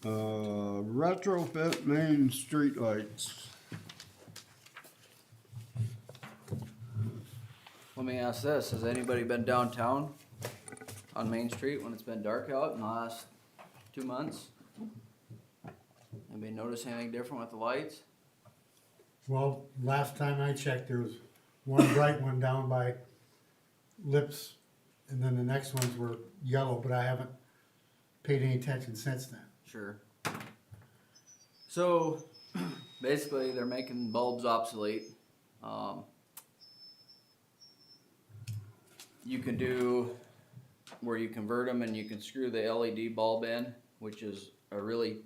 Speaker 10: Retrofit main streetlights.
Speaker 7: Let me ask this, has anybody been downtown on Main Street when it's been dark out in the last 2 months? Anybody notice anything different with the lights?
Speaker 5: Well, last time I checked, there was one bright one down by Lips, and then the next ones were yellow, but I haven't paid any attention since then.
Speaker 7: Sure. So, basically, they're making bulbs obsolete. You can do where you convert them and you can screw the LED bulb in, which is a really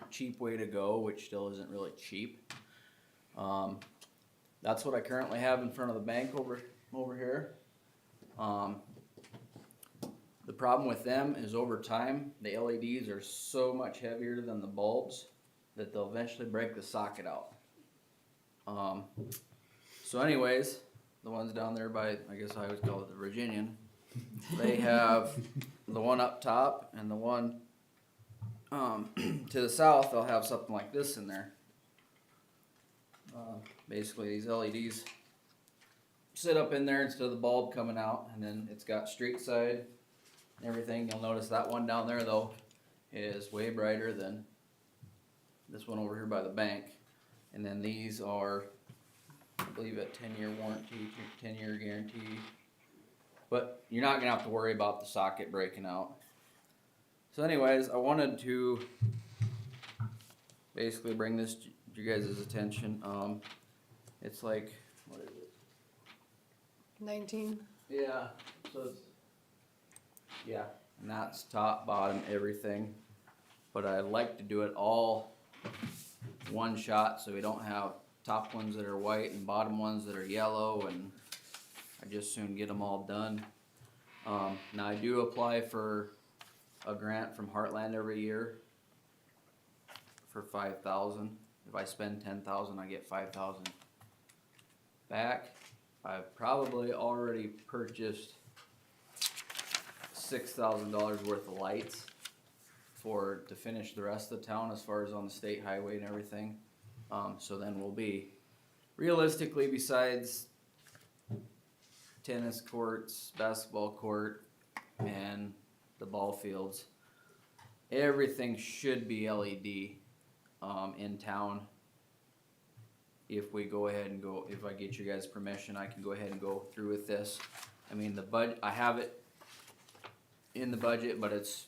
Speaker 7: cheap way to go, which still isn't really cheap. That's what I currently have in front of the bank over here. The problem with them is over time, the LEDs are so much heavier than the bulbs that they'll eventually break the socket out. So anyways, the ones down there by, I guess I always call it the Virginian, they have the one up top and the one to the south, they'll have something like this in there. Basically these LEDs sit up in there instead of the bulb coming out, and then it's got street side and everything. You'll notice that one down there though is way brighter than this one over here by the bank. And then these are, I believe, a 10-year warranty, 10-year guarantee. But you're not gonna have to worry about the socket breaking out. So anyways, I wanted to basically bring this your guys' attention, it's like, what is it?
Speaker 8: 19.
Speaker 7: Yeah, so it's, yeah, and that's top, bottom, everything. But I'd like to do it all one shot, so we don't have top ones that are white and bottom ones that are yellow, and I just soon get them all done. Now I do apply for a grant from Heartland every year for 5,000. If I spend 10,000, I get 5,000 back. I've probably already purchased $6,000 worth of lights to finish the rest of the town as far as on the state highway and everything. So then we'll be, realistically, besides tennis courts, basketball court, and the ball fields, everything should be LED in town. If we go ahead and go, if I get you guys permission, I can go ahead and go through with this. I mean, the budget, I have it in the budget, but it's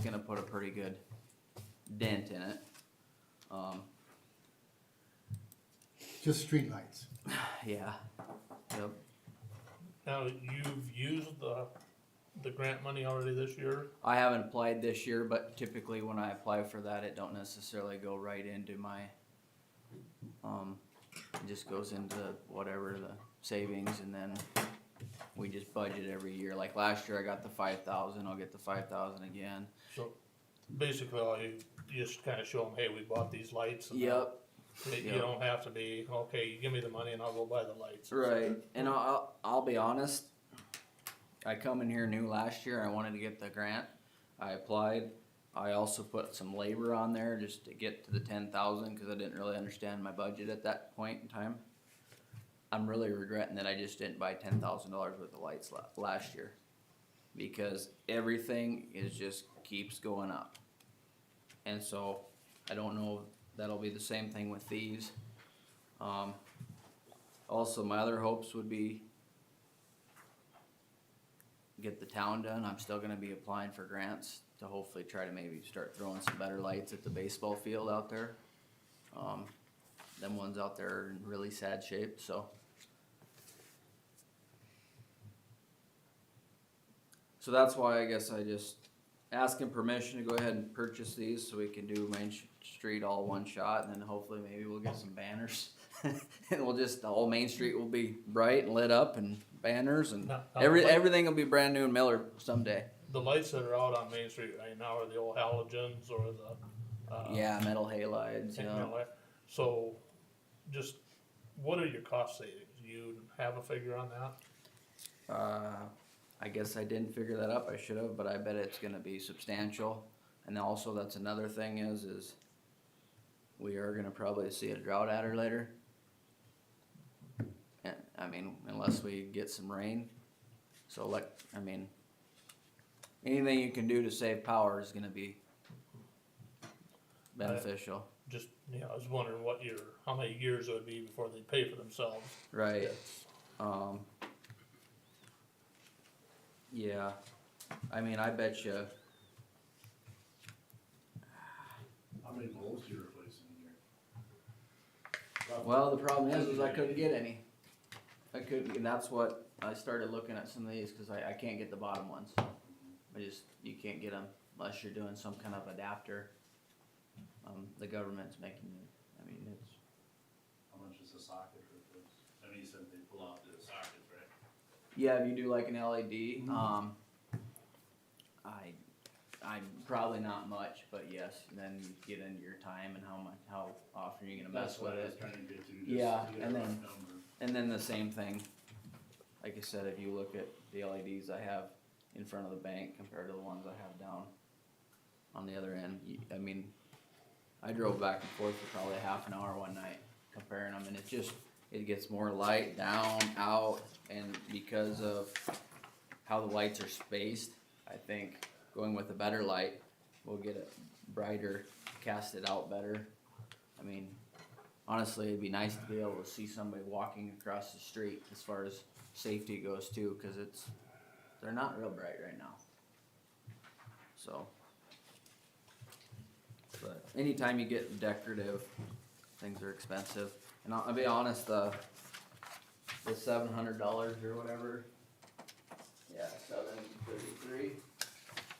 Speaker 7: gonna put a pretty good dent in it.
Speaker 5: Just streetlights.
Speaker 7: Yeah. Yep.
Speaker 3: Now, you've used the grant money already this year?
Speaker 7: I haven't applied this year, but typically when I apply for that, it don't necessarily go right into my, it just goes into whatever the savings, and then we just budget every year. Like last year I got the 5,000, I'll get the 5,000 again.
Speaker 3: So basically, all you just kinda show them, hey, we bought these lights. And
Speaker 7: Yep.
Speaker 3: You don't have to be, okay, you give me the money and I'll go buy the lights.
Speaker 7: Right, and I'll be honest, I come in here new last year, I wanted to get the grant, I applied, I also put some labor on there just to get to the 10,000, cause I didn't really understand my budget at that point in time. I'm really regretting that I just didn't buy $10,000 worth of lights last year, because everything keeps going up. And so, I don't know, that'll be the same thing with these. Also, my other hopes would be get the town done. I'm still gonna be applying for grants to hopefully try to maybe start throwing some better lights at the baseball field out there. Them ones out there are in really sad shape, so. So that's why I guess I just asking permission to go ahead and purchase these so we can do Main Street all one shot, and then hopefully maybe we'll get some banners. And the whole Main Street will be bright and lit up and banners, and
Speaker 3: Now,
Speaker 7: everything will be brand new in Miller someday.
Speaker 3: The lights that are out on Main Street right now are the old halogens or the.
Speaker 7: Yeah, metal halides,
Speaker 3: you
Speaker 7: yeah.
Speaker 3: know, So, just, what are your cost savings? Do you have a figure on that?
Speaker 7: I guess I didn't figure that up, I should have, but I bet it's gonna be substantial. And also, that's another thing is we are gonna probably see a drought adder later. And, I mean, unless we get some rain. So anything you can do to save power is gonna be beneficial.
Speaker 3: Just, I was wondering how many years it would be before they pay for themselves.
Speaker 7: Right. Yeah, I mean, I bet you.
Speaker 5: How many bulbs you replacing here?
Speaker 7: Well, the problem is I couldn't get any. I couldn't, and that's what I started looking at some of these, cause I can't get the bottom ones. You can't get them unless you're doing some kind of adapter. The government's making it, I mean, it's.
Speaker 5: How much is the socket replace? I mean, you said they pull out the sockets, right?
Speaker 7: Yeah, if you do like an LED, I'm probably not much, but yes, then you get into your time and how often you're gonna mess with
Speaker 5: That's what I was
Speaker 7: it.
Speaker 5: trying to get to, just
Speaker 7: Yeah,
Speaker 5: to get a
Speaker 7: and
Speaker 5: rough
Speaker 7: then-
Speaker 5: number.
Speaker 7: And then the same thing, like I said, if you look at the LEDs I have in front of the bank compared to the ones I have down on the other end, I mean, I drove back and forth for probably a half an hour one night comparing them, and it gets more light down, out, and because of how the lights are spaced, I think going with a better light, we'll get it brighter, cast it out better. I mean, honestly, it'd be nice to be able to see somebody walking across the street as far as safety goes too, cause they're not real bright right now. So. But anytime you get decorative, things are expensive. And I'll be honest, the $700 or whatever, yeah, $733.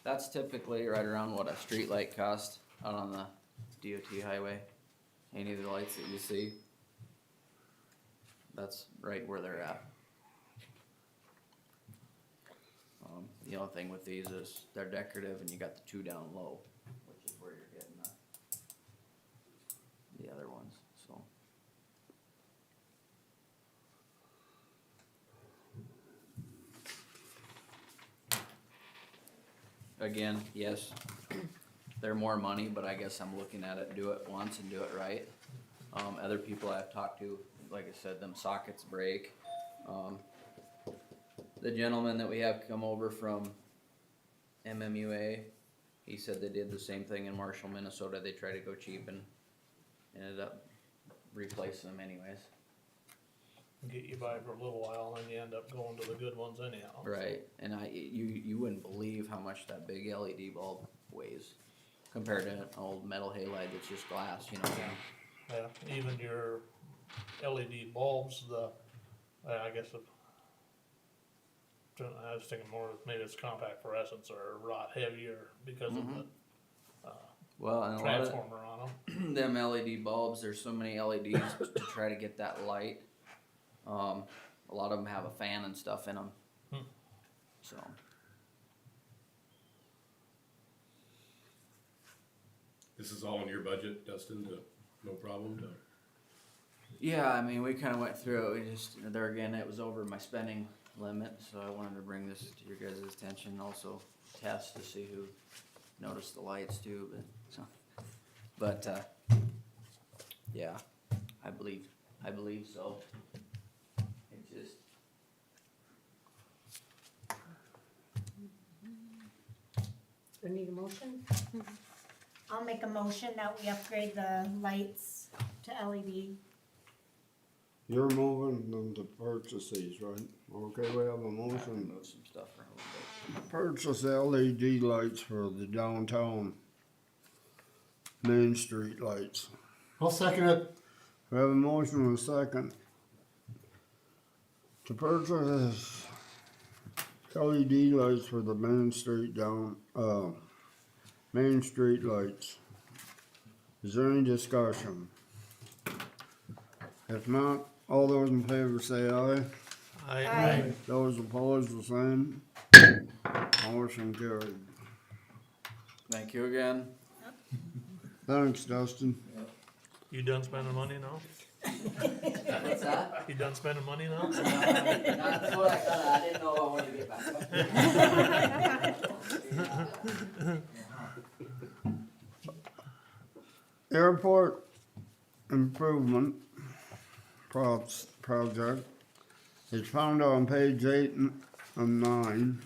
Speaker 7: That's typically right around what a street light costs out on the DOT highway. Any of the lights that you see, that's right where they're at. The only thing with these is they're decorative and you got the two down low, which is where you're getting the other ones, so. Again, yes, they're more money, but I guess I'm looking at it, do it once and do it right. Other people I've talked to, like I said, them sockets break. The gentleman that we have come over from MMUA, he said they did the same thing in Marshall, Minnesota. They tried to go cheap and ended up replacing them anyways.
Speaker 3: Get you by for a little while, and then you end up going to the good ones anyhow.
Speaker 7: Right, and you wouldn't believe how much that big LED bulb weighs compared to an old metal halide that's just glass, you know what I mean?
Speaker 3: Yeah, even your LED bulbs, I guess I was thinking more, maybe it's compact fluorescents are a lot heavier because of the
Speaker 7: Well, and a lot
Speaker 3: transformer on
Speaker 7: of them LED bulbs, there's so many LEDs to try to get that light. A lot of them have a fan and stuff in them. So.
Speaker 2: This is all in your budget, Dustin, no problem to?
Speaker 7: Yeah, I mean, we kinda went through it, we just, there again, it was over my spending limit, so I wanted to bring this to your guys' attention, also test to see who noticed the lights too, but yeah, I believe so. It just.
Speaker 1: Do I need a motion? I'll make a motion that we upgrade the lights to LED.
Speaker 10: You're moving them to purchase these, right? Okay, we have a motion.
Speaker 7: Move some stuff for a little bit.
Speaker 10: Purchase LED lights for the downtown Main Street lights.
Speaker 5: I'll second it.
Speaker 10: We have a motion and a second to purchase LED lights for the Main Street Main Street lights. Is there any discussion? If not, all those in favor say aye.
Speaker 3: Aye.
Speaker 10: Those opposed, the same. Motion carried.
Speaker 7: Thank you again.
Speaker 10: Thanks, Dustin.
Speaker 3: You done spending money now?
Speaker 7: What's that?
Speaker 3: You done spending money now?
Speaker 7: That's what I thought, I didn't know I wanted to get back.
Speaker 10: Airport improvement project is found on page 8 and 9.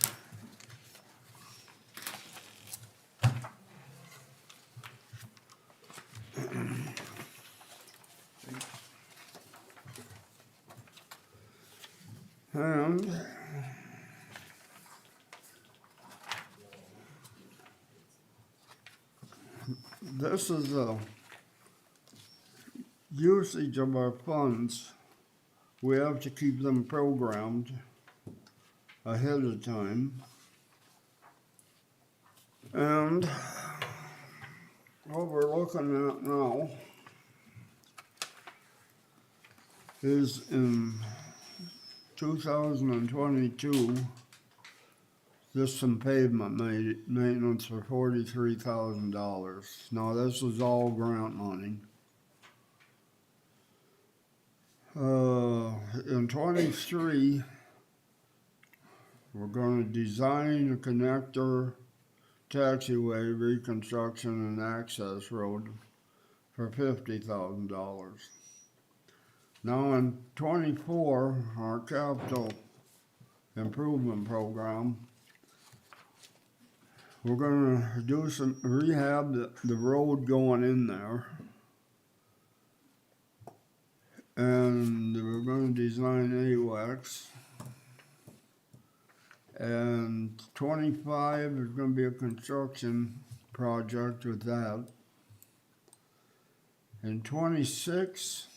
Speaker 10: And this is a usage of our funds. We have to keep them programmed ahead of time. And what we're looking at now is in 2022, just some pavement maintenance for $43,000. Now this is all grant money. In 23, we're gonna design a connector taxiway reconstruction and access road for $50,000. Now in 24, our capital improvement program, we're gonna do some rehab the road going in there. And we're gonna design AWACS. And 25 is gonna be a construction project with that. In 26,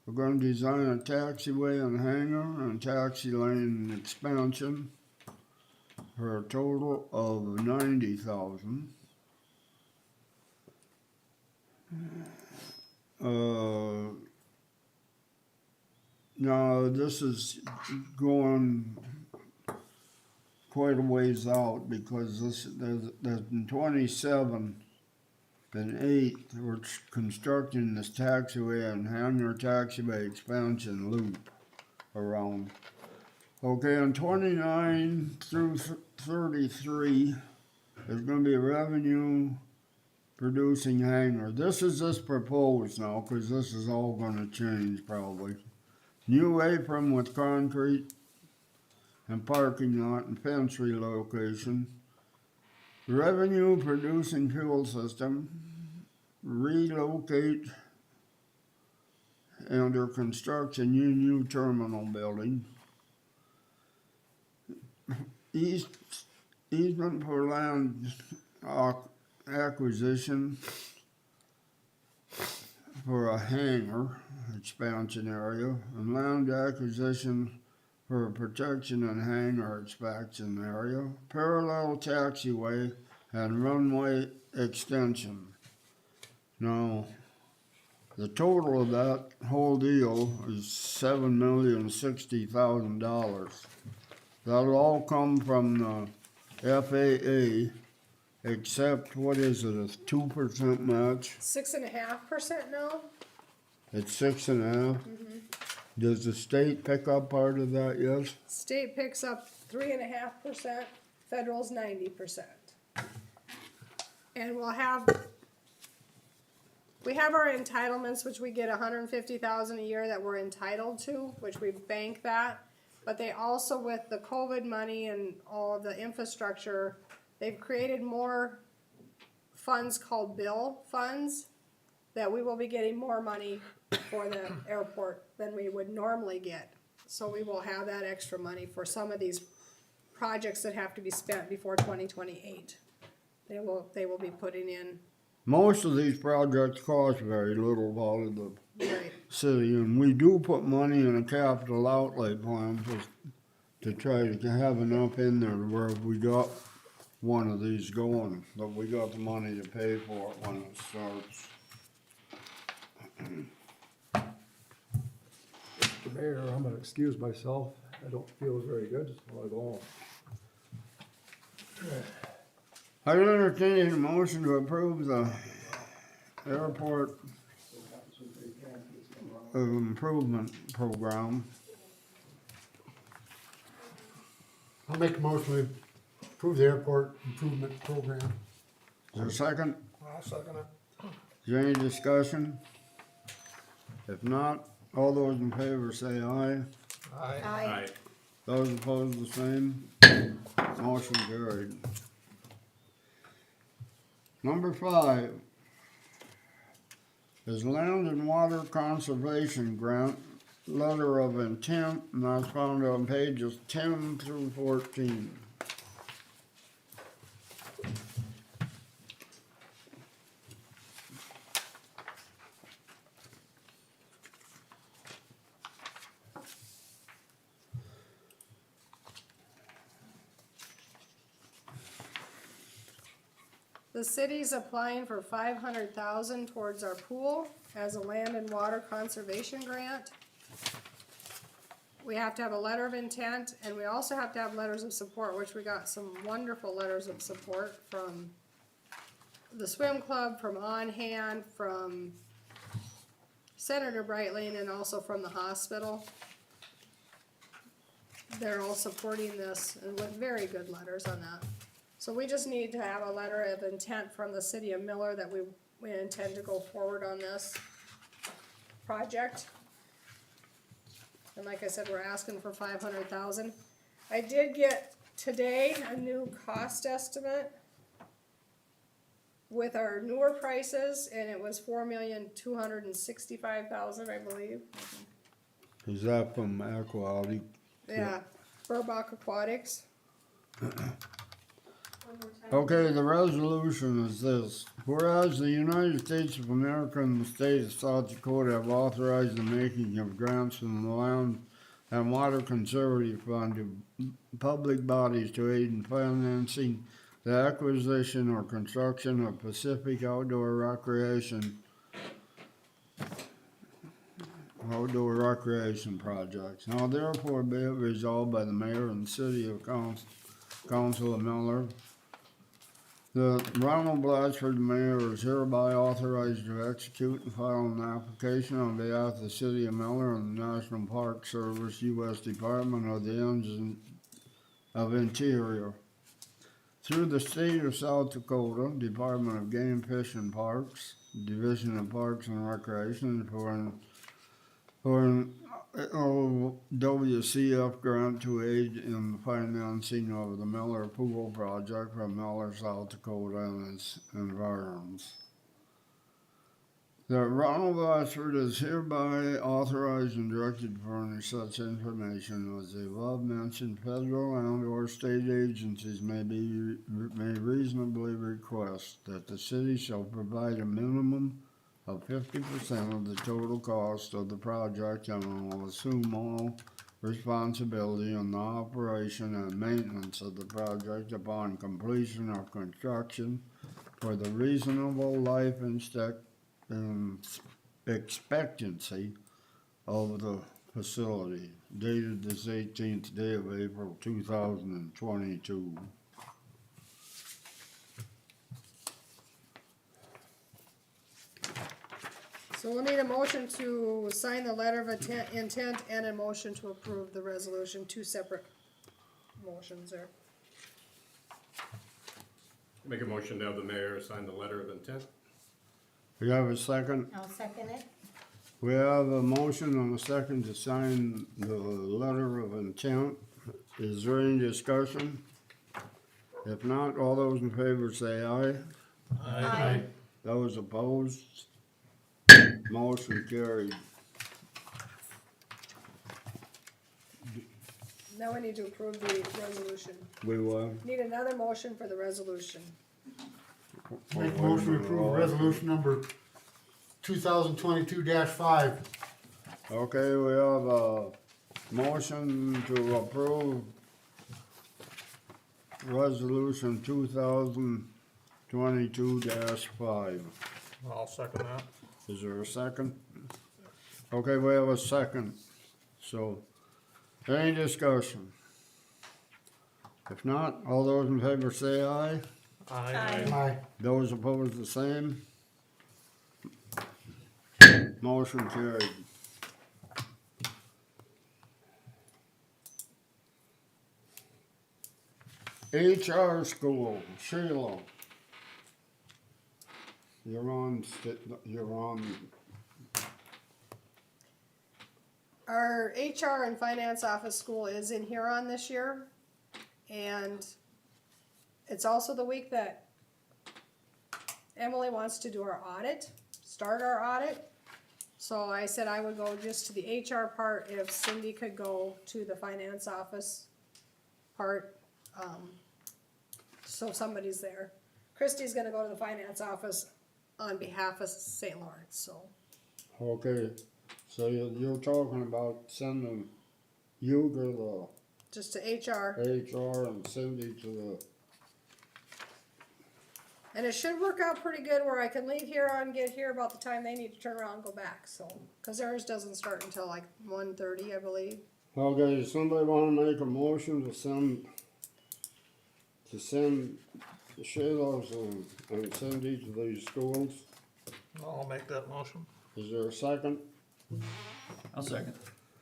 Speaker 10: we're gonna design a taxiway and hangar and taxi lane expansion for a total of 90,000. Now, this is going quite a ways out because there's in 27 and 8, we're constructing this taxiway and hangar taxiway expansion loop around. Okay, in 29 through 33, there's gonna be a revenue producing hangar. This is just proposed now, cause this is all gonna change probably. New apron with concrete and parking lot and fence relocation. Revenue producing fuel system. Relocate under construction new terminal building. Easement for land acquisition for a hangar expansion area and land acquisition for a protection and hangar expansion area, parallel taxiway and runway extension. Now, the total of that whole deal is $7,060,000. That'll all come from the FAA, except, what is it, a 2% match?
Speaker 8: 6.5% now?
Speaker 10: It's 6.5%. Does the state pick up part of that, yes?
Speaker 8: State picks up 3.5%, federal's 90%. And we have our entitlements, which we get $150,000 a year that we're entitled to, which we bank that. But they also, with the COVID money and all of the infrastructure, they've created more funds called bill funds that we will be getting more money for the airport than we would normally get. So we will have that extra money for some of these projects that have to be spent before 2028. They will be putting in.
Speaker 10: Most of these projects cost very little out of the
Speaker 8: Right.
Speaker 10: city, and we do put money in a capital outlay plan to try to have enough in there where if we got one of these going, that we got the money to pay for it when it starts.
Speaker 6: Mr. Mayor, I'm gonna excuse myself. I don't feel very good, just wanna go home.
Speaker 10: I entertain a motion to approve the airport improvement program.
Speaker 5: I'll make a motion to approve the airport improvement program.
Speaker 10: Is there a second?
Speaker 3: I'll second it.
Speaker 10: Is there any discussion? If not, all those in favor say aye.
Speaker 3: Aye.
Speaker 2: Aye.
Speaker 10: Those opposed, the same. Motion carried. Number 5 is Land and Water Conservation Grant, letter of intent, and that's found on pages 10 through 14.
Speaker 8: The city's applying for $500,000 towards our pool as a land and water conservation grant. We have to have a letter of intent, and we also have to have letters of support, which we got some wonderful letters of support from the swim club, from On Hand, from Senator Brightling, and also from the hospital. They're all supporting this, and with very good letters on that. So we just need to have a letter of intent from the city of Miller that we intend to go forward on this project. And like I said, we're asking for $500,000. I did get today a new cost estimate with our newer prices, and it was $4,265,000, I believe.
Speaker 10: Is that from Aquatic?
Speaker 8: Yeah, Burbach Aquatics. one more time.
Speaker 10: Okay, the resolution is this. Whereas the United States of America and the state of South Dakota have authorized the making of grants from the Land and Water Conservative Fund to public bodies to aid in financing the acquisition or construction of Pacific outdoor recreation projects. Now therefore be it resolved by the mayor and city of Council of Miller that Ronald Blatchford, mayor, is hereby authorized to execute and file an application on behalf of the city of Miller and the National Park Service, U.S. Department of the Interior, through the state of South Dakota Department of Game, Fish and Parks, Division of Parks and Recreation, for an WCF grant to aid in the financing of the Miller Pool project from Miller, South Dakota and its environs. That Ronald Blatchford is hereby authorized and directed to furnish such information as the above-mentioned federal and/or state agencies may reasonably request that the city shall provide a minimum of 50% of the total cost of the project and will assume all responsibility on the operation and maintenance of the project upon completion of construction for the reasonable life expectancy of the facility, dated this 18th day of April 2022.
Speaker 8: So we'll need a motion to sign the letter of intent and a motion to approve the resolution, two separate motions there.
Speaker 2: Make a motion to have the mayor sign the letter of intent.
Speaker 10: We have a second.
Speaker 1: I'll second it.
Speaker 10: We have a motion and a second to sign the letter of intent. Is there any discussion? If not, all those in favor say aye.
Speaker 1: Aye.
Speaker 10: Those opposed? Motion carried.
Speaker 8: Now we need to approve the resolution.
Speaker 10: We will.
Speaker 8: Need another motion for the resolution.
Speaker 5: Make a motion to approve resolution number 2022-5.
Speaker 10: Okay, we have a motion to approve resolution 2022-5.
Speaker 3: I'll second that.
Speaker 10: Is there a second? Okay, we have a second. So, any discussion? If not, all those in favor say aye.
Speaker 5: Aye.
Speaker 10: Those opposed, the same. Motion carried. HR school, Sheila. You're on.
Speaker 8: Our HR and finance office school is in Huron this year, and it's also the week that Emily wants to do our audit, start our audit. So I said I would go just to the HR part if Cindy could go to the finance office part, so somebody's there. Christy's gonna go to the finance office on behalf of St. Lawrence, so.
Speaker 10: Okay, so you're talking about sending you to
Speaker 8: Just to HR,
Speaker 10: the HR and Cindy to the,
Speaker 8: and it should work out pretty good where I can leave Huron, get here about the time they need to turn around and go back, so. Cause theirs doesn't start until like 1:30, I believe.
Speaker 10: okay, does somebody wanna make a motion to send Shayla's and Cindy to these schools?
Speaker 3: I'll make that motion.
Speaker 10: Is there a second?
Speaker 9: I'll second.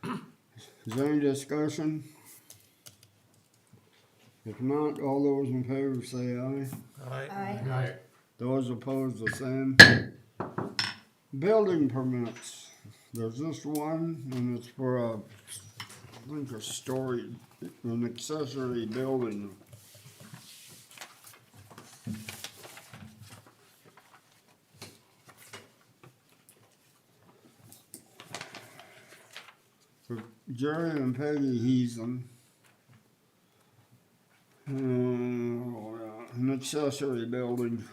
Speaker 10: Is there any discussion? If not, all those in favor say aye.
Speaker 1: Aye.
Speaker 10: Those opposed, the same. Building permits. There's this one, and it's for I think a story, an accessory building. For Jerry and Peggy Heason. accessory building,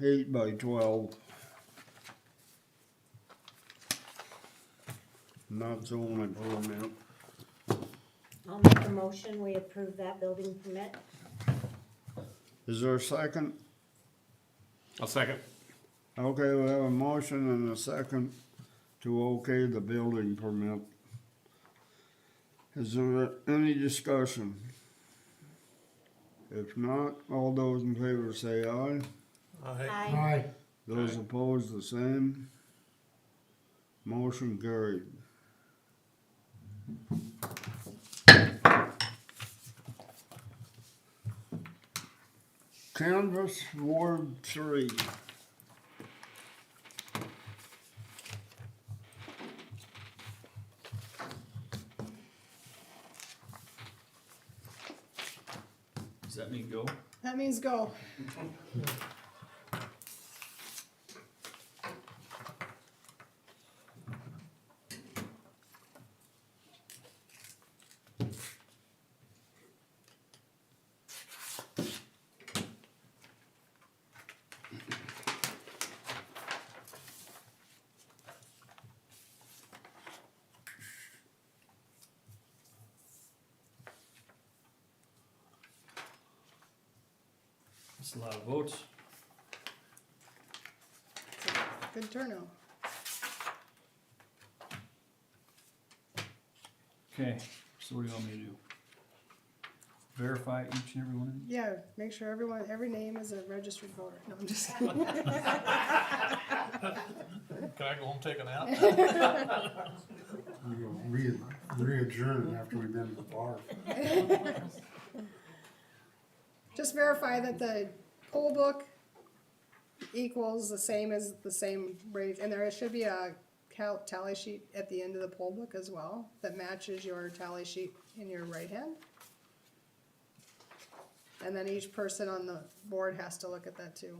Speaker 10: 8x12. Not zoning permit.
Speaker 1: I'll make a motion, we approve that building permit.
Speaker 10: Is there a second?
Speaker 2: I'll second.
Speaker 10: Okay, we have a motion and a second to okay the building permit. Is there any discussion? If not, all those in favor say aye.
Speaker 1: Aye.
Speaker 10: Those opposed, the same. Motion carried. Canvas Ward 3.
Speaker 9: Does that mean go?
Speaker 8: That means go.
Speaker 9: That's a lot of votes.
Speaker 8: Good turnout.
Speaker 9: Okay, so what do you want me to do? Verify each and every one of these?
Speaker 8: Yeah, make sure every name is a registered voter. No, I'm just kidding.
Speaker 3: Can I go home and take a nap?
Speaker 5: We go re-adjourn after we've been to the bar.
Speaker 8: Just verify that the poll book equals the same rate, and there should be a tally sheet at the end of the poll book as well that matches your tally sheet in your right hand. And then each person on the board has to look at that too.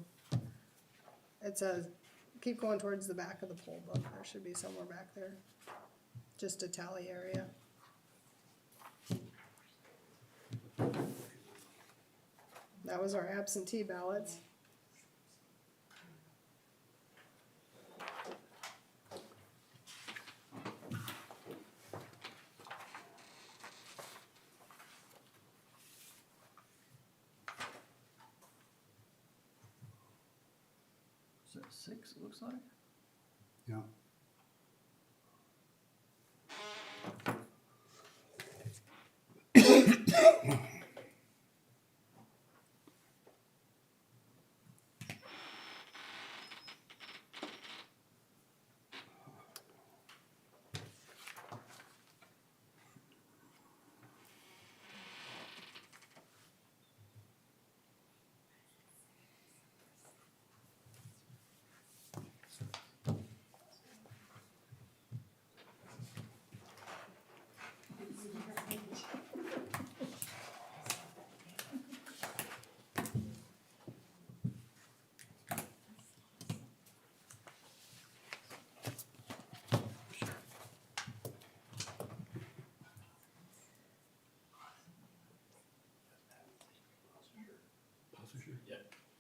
Speaker 8: Keep going towards the back of the poll book, there should be somewhere back there, just a tally area. That was our absentee ballots.
Speaker 9: Is that 6, it looks like?
Speaker 5: Yeah.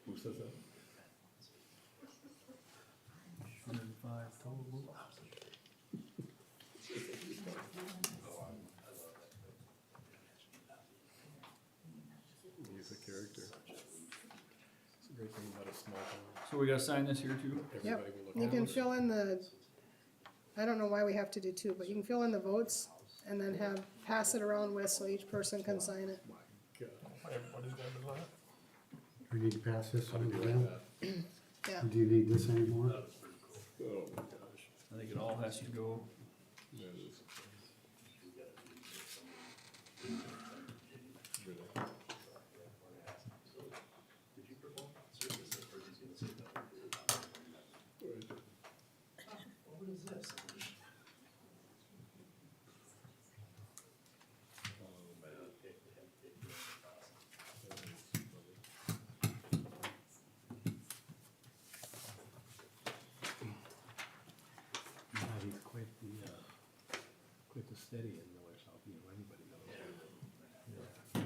Speaker 2: Who says that?
Speaker 9: 105 total votes.
Speaker 2: He's a character. It's a great thing about a small town.
Speaker 9: So we gotta sign this here too?
Speaker 2: Everybody will look
Speaker 8: You
Speaker 2: at
Speaker 8: can
Speaker 2: it.
Speaker 8: fill in I don't know why we have to do two, but you can fill in the votes and then pass it around with so each person can sign it.
Speaker 3: Everybody's got to do that.
Speaker 5: We need to pass this on to them.
Speaker 8: Yeah.
Speaker 5: Do you need this anymore?
Speaker 2: Oh my gosh.
Speaker 9: I think it all has to go.
Speaker 2: That is-
Speaker 5: He quit the steady in Miller South, anybody knows.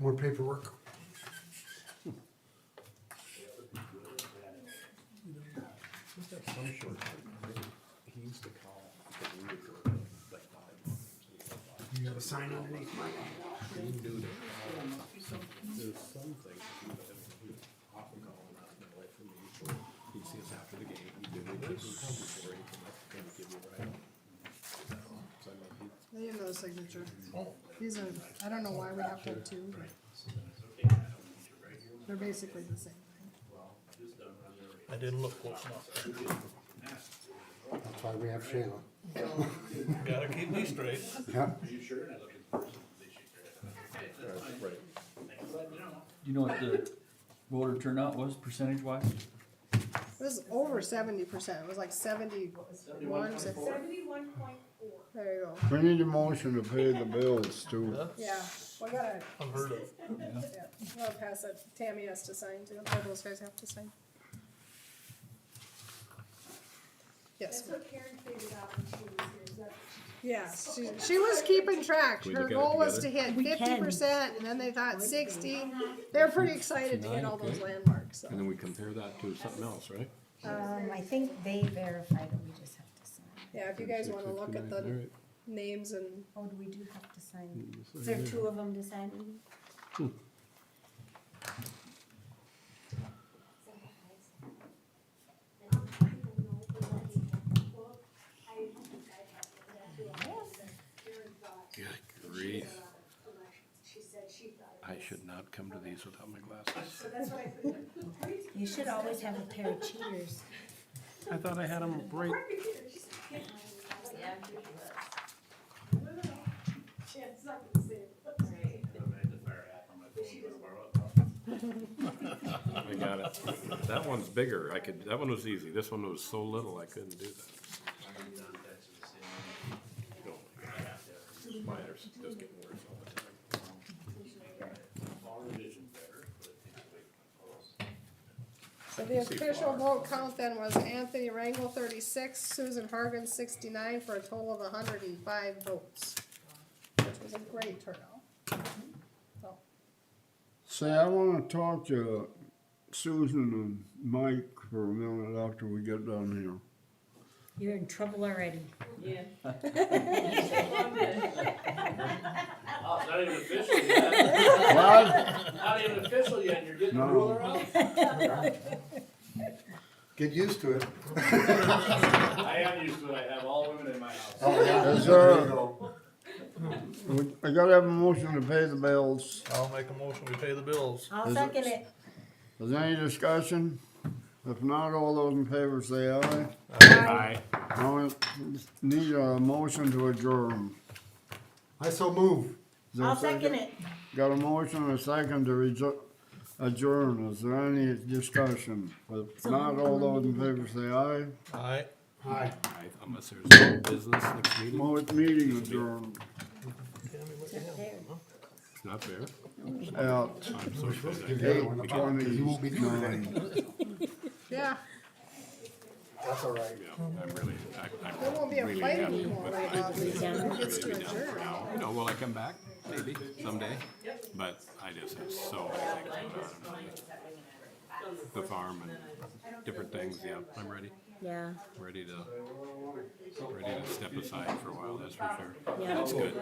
Speaker 5: More paperwork. You have a sign underneath mine?
Speaker 2: There's some things that he was often calling us, my wife and me, so he'd see us after the game, he'd do it, he'd come before, he'd come up and give you a ride. So I'm like,
Speaker 8: They have no signature. These are, I don't know why we have to have two. but They're basically the same thing.
Speaker 3: I didn't look close enough.
Speaker 5: That's why we have Shayla.
Speaker 3: Gotta keep me straight.
Speaker 5: Yeah.
Speaker 9: Do you know what the voter turnout was percentage wise?
Speaker 8: It was over 70%. It was like 71.
Speaker 1: 71.4.
Speaker 8: There you go.
Speaker 10: We need a motion to pay the bills too.
Speaker 8: Yeah, we gotta,
Speaker 3: Unheard of.
Speaker 8: yeah, we gotta pass that. Tammy has to sign too. All those guys have to sign. Yes.
Speaker 1: what Karen figured out when she was here, is that
Speaker 8: Yeah, she was keeping track.
Speaker 2: we
Speaker 8: Her
Speaker 2: look at it
Speaker 8: goal was to
Speaker 2: together?
Speaker 8: hit 50%, and then they thought 60. They're pretty excited to get all those landmarks, so.
Speaker 2: and then we compare that to something else, right?
Speaker 1: I think they verified it, we just have to sign.
Speaker 8: Yeah, if you guys wanna look at the names and,
Speaker 1: Oh, do we do have to sign? Is there two of them to sign?
Speaker 2: Good grief. I should not come to these without my glasses.
Speaker 1: You should always have a pair of cheaters.
Speaker 2: I thought I had them right. I got it. That one's bigger. That one was easy. This one was so little, I couldn't do that. Mine are just getting worse all the time.
Speaker 8: so the official vote count then was Anthony Rangel 36, Susan Hargan 69, for a total of 105 votes, which was a great turnout. So,
Speaker 10: Say, I wanna talk to Susan and Mike for a minute after we get done here.
Speaker 1: You're in trouble already.
Speaker 14: Oh, it's not even official yet.
Speaker 10: What?
Speaker 14: Not even official yet, you're getting the
Speaker 10: No.
Speaker 14: ruler out?
Speaker 5: Get used to it.
Speaker 14: I am used to it, I have all women in my house.
Speaker 5: Oh, yeah.
Speaker 10: Is
Speaker 5: There
Speaker 10: there-
Speaker 5: you go.
Speaker 10: I gotta have a motion to pay the bills.
Speaker 3: I'll make a motion, we pay the bills.
Speaker 1: I'll
Speaker 10: Is it-
Speaker 1: second it.
Speaker 10: Is there any discussion? If not, all those in favor say aye.
Speaker 2: Aye.
Speaker 10: Now we need a motion to adjourn.
Speaker 5: I so move.
Speaker 10: Is there a
Speaker 1: I'll second it.
Speaker 10: Got a motion and a second to adjourn. Is there any discussion? If not, all those in favor say aye.
Speaker 3: Alright.
Speaker 5: Aye.
Speaker 2: Unless there's no business next meeting,
Speaker 10: Meeting adjourned
Speaker 2: it's not fair.
Speaker 10: at
Speaker 2: I'm so excited.
Speaker 5: Give the other one a buck, 'cause you won't be doing anything.
Speaker 8: yeah,
Speaker 5: That's all right.
Speaker 2: Yeah, I'm really,
Speaker 8: there won't be a
Speaker 2: really
Speaker 8: fight
Speaker 2: happy
Speaker 8: anymore
Speaker 2: with
Speaker 8: about
Speaker 2: it.
Speaker 8: these. It gets to
Speaker 2: Really down for
Speaker 8: adjourn.
Speaker 2: now. You know, will I come back? Maybe, someday. But I just have so many things going on. The farm and different things, yeah, I'm ready.
Speaker 1: Yeah.
Speaker 2: Ready to step aside for a while, that's for sure.
Speaker 1: Yeah.
Speaker 2: It's good.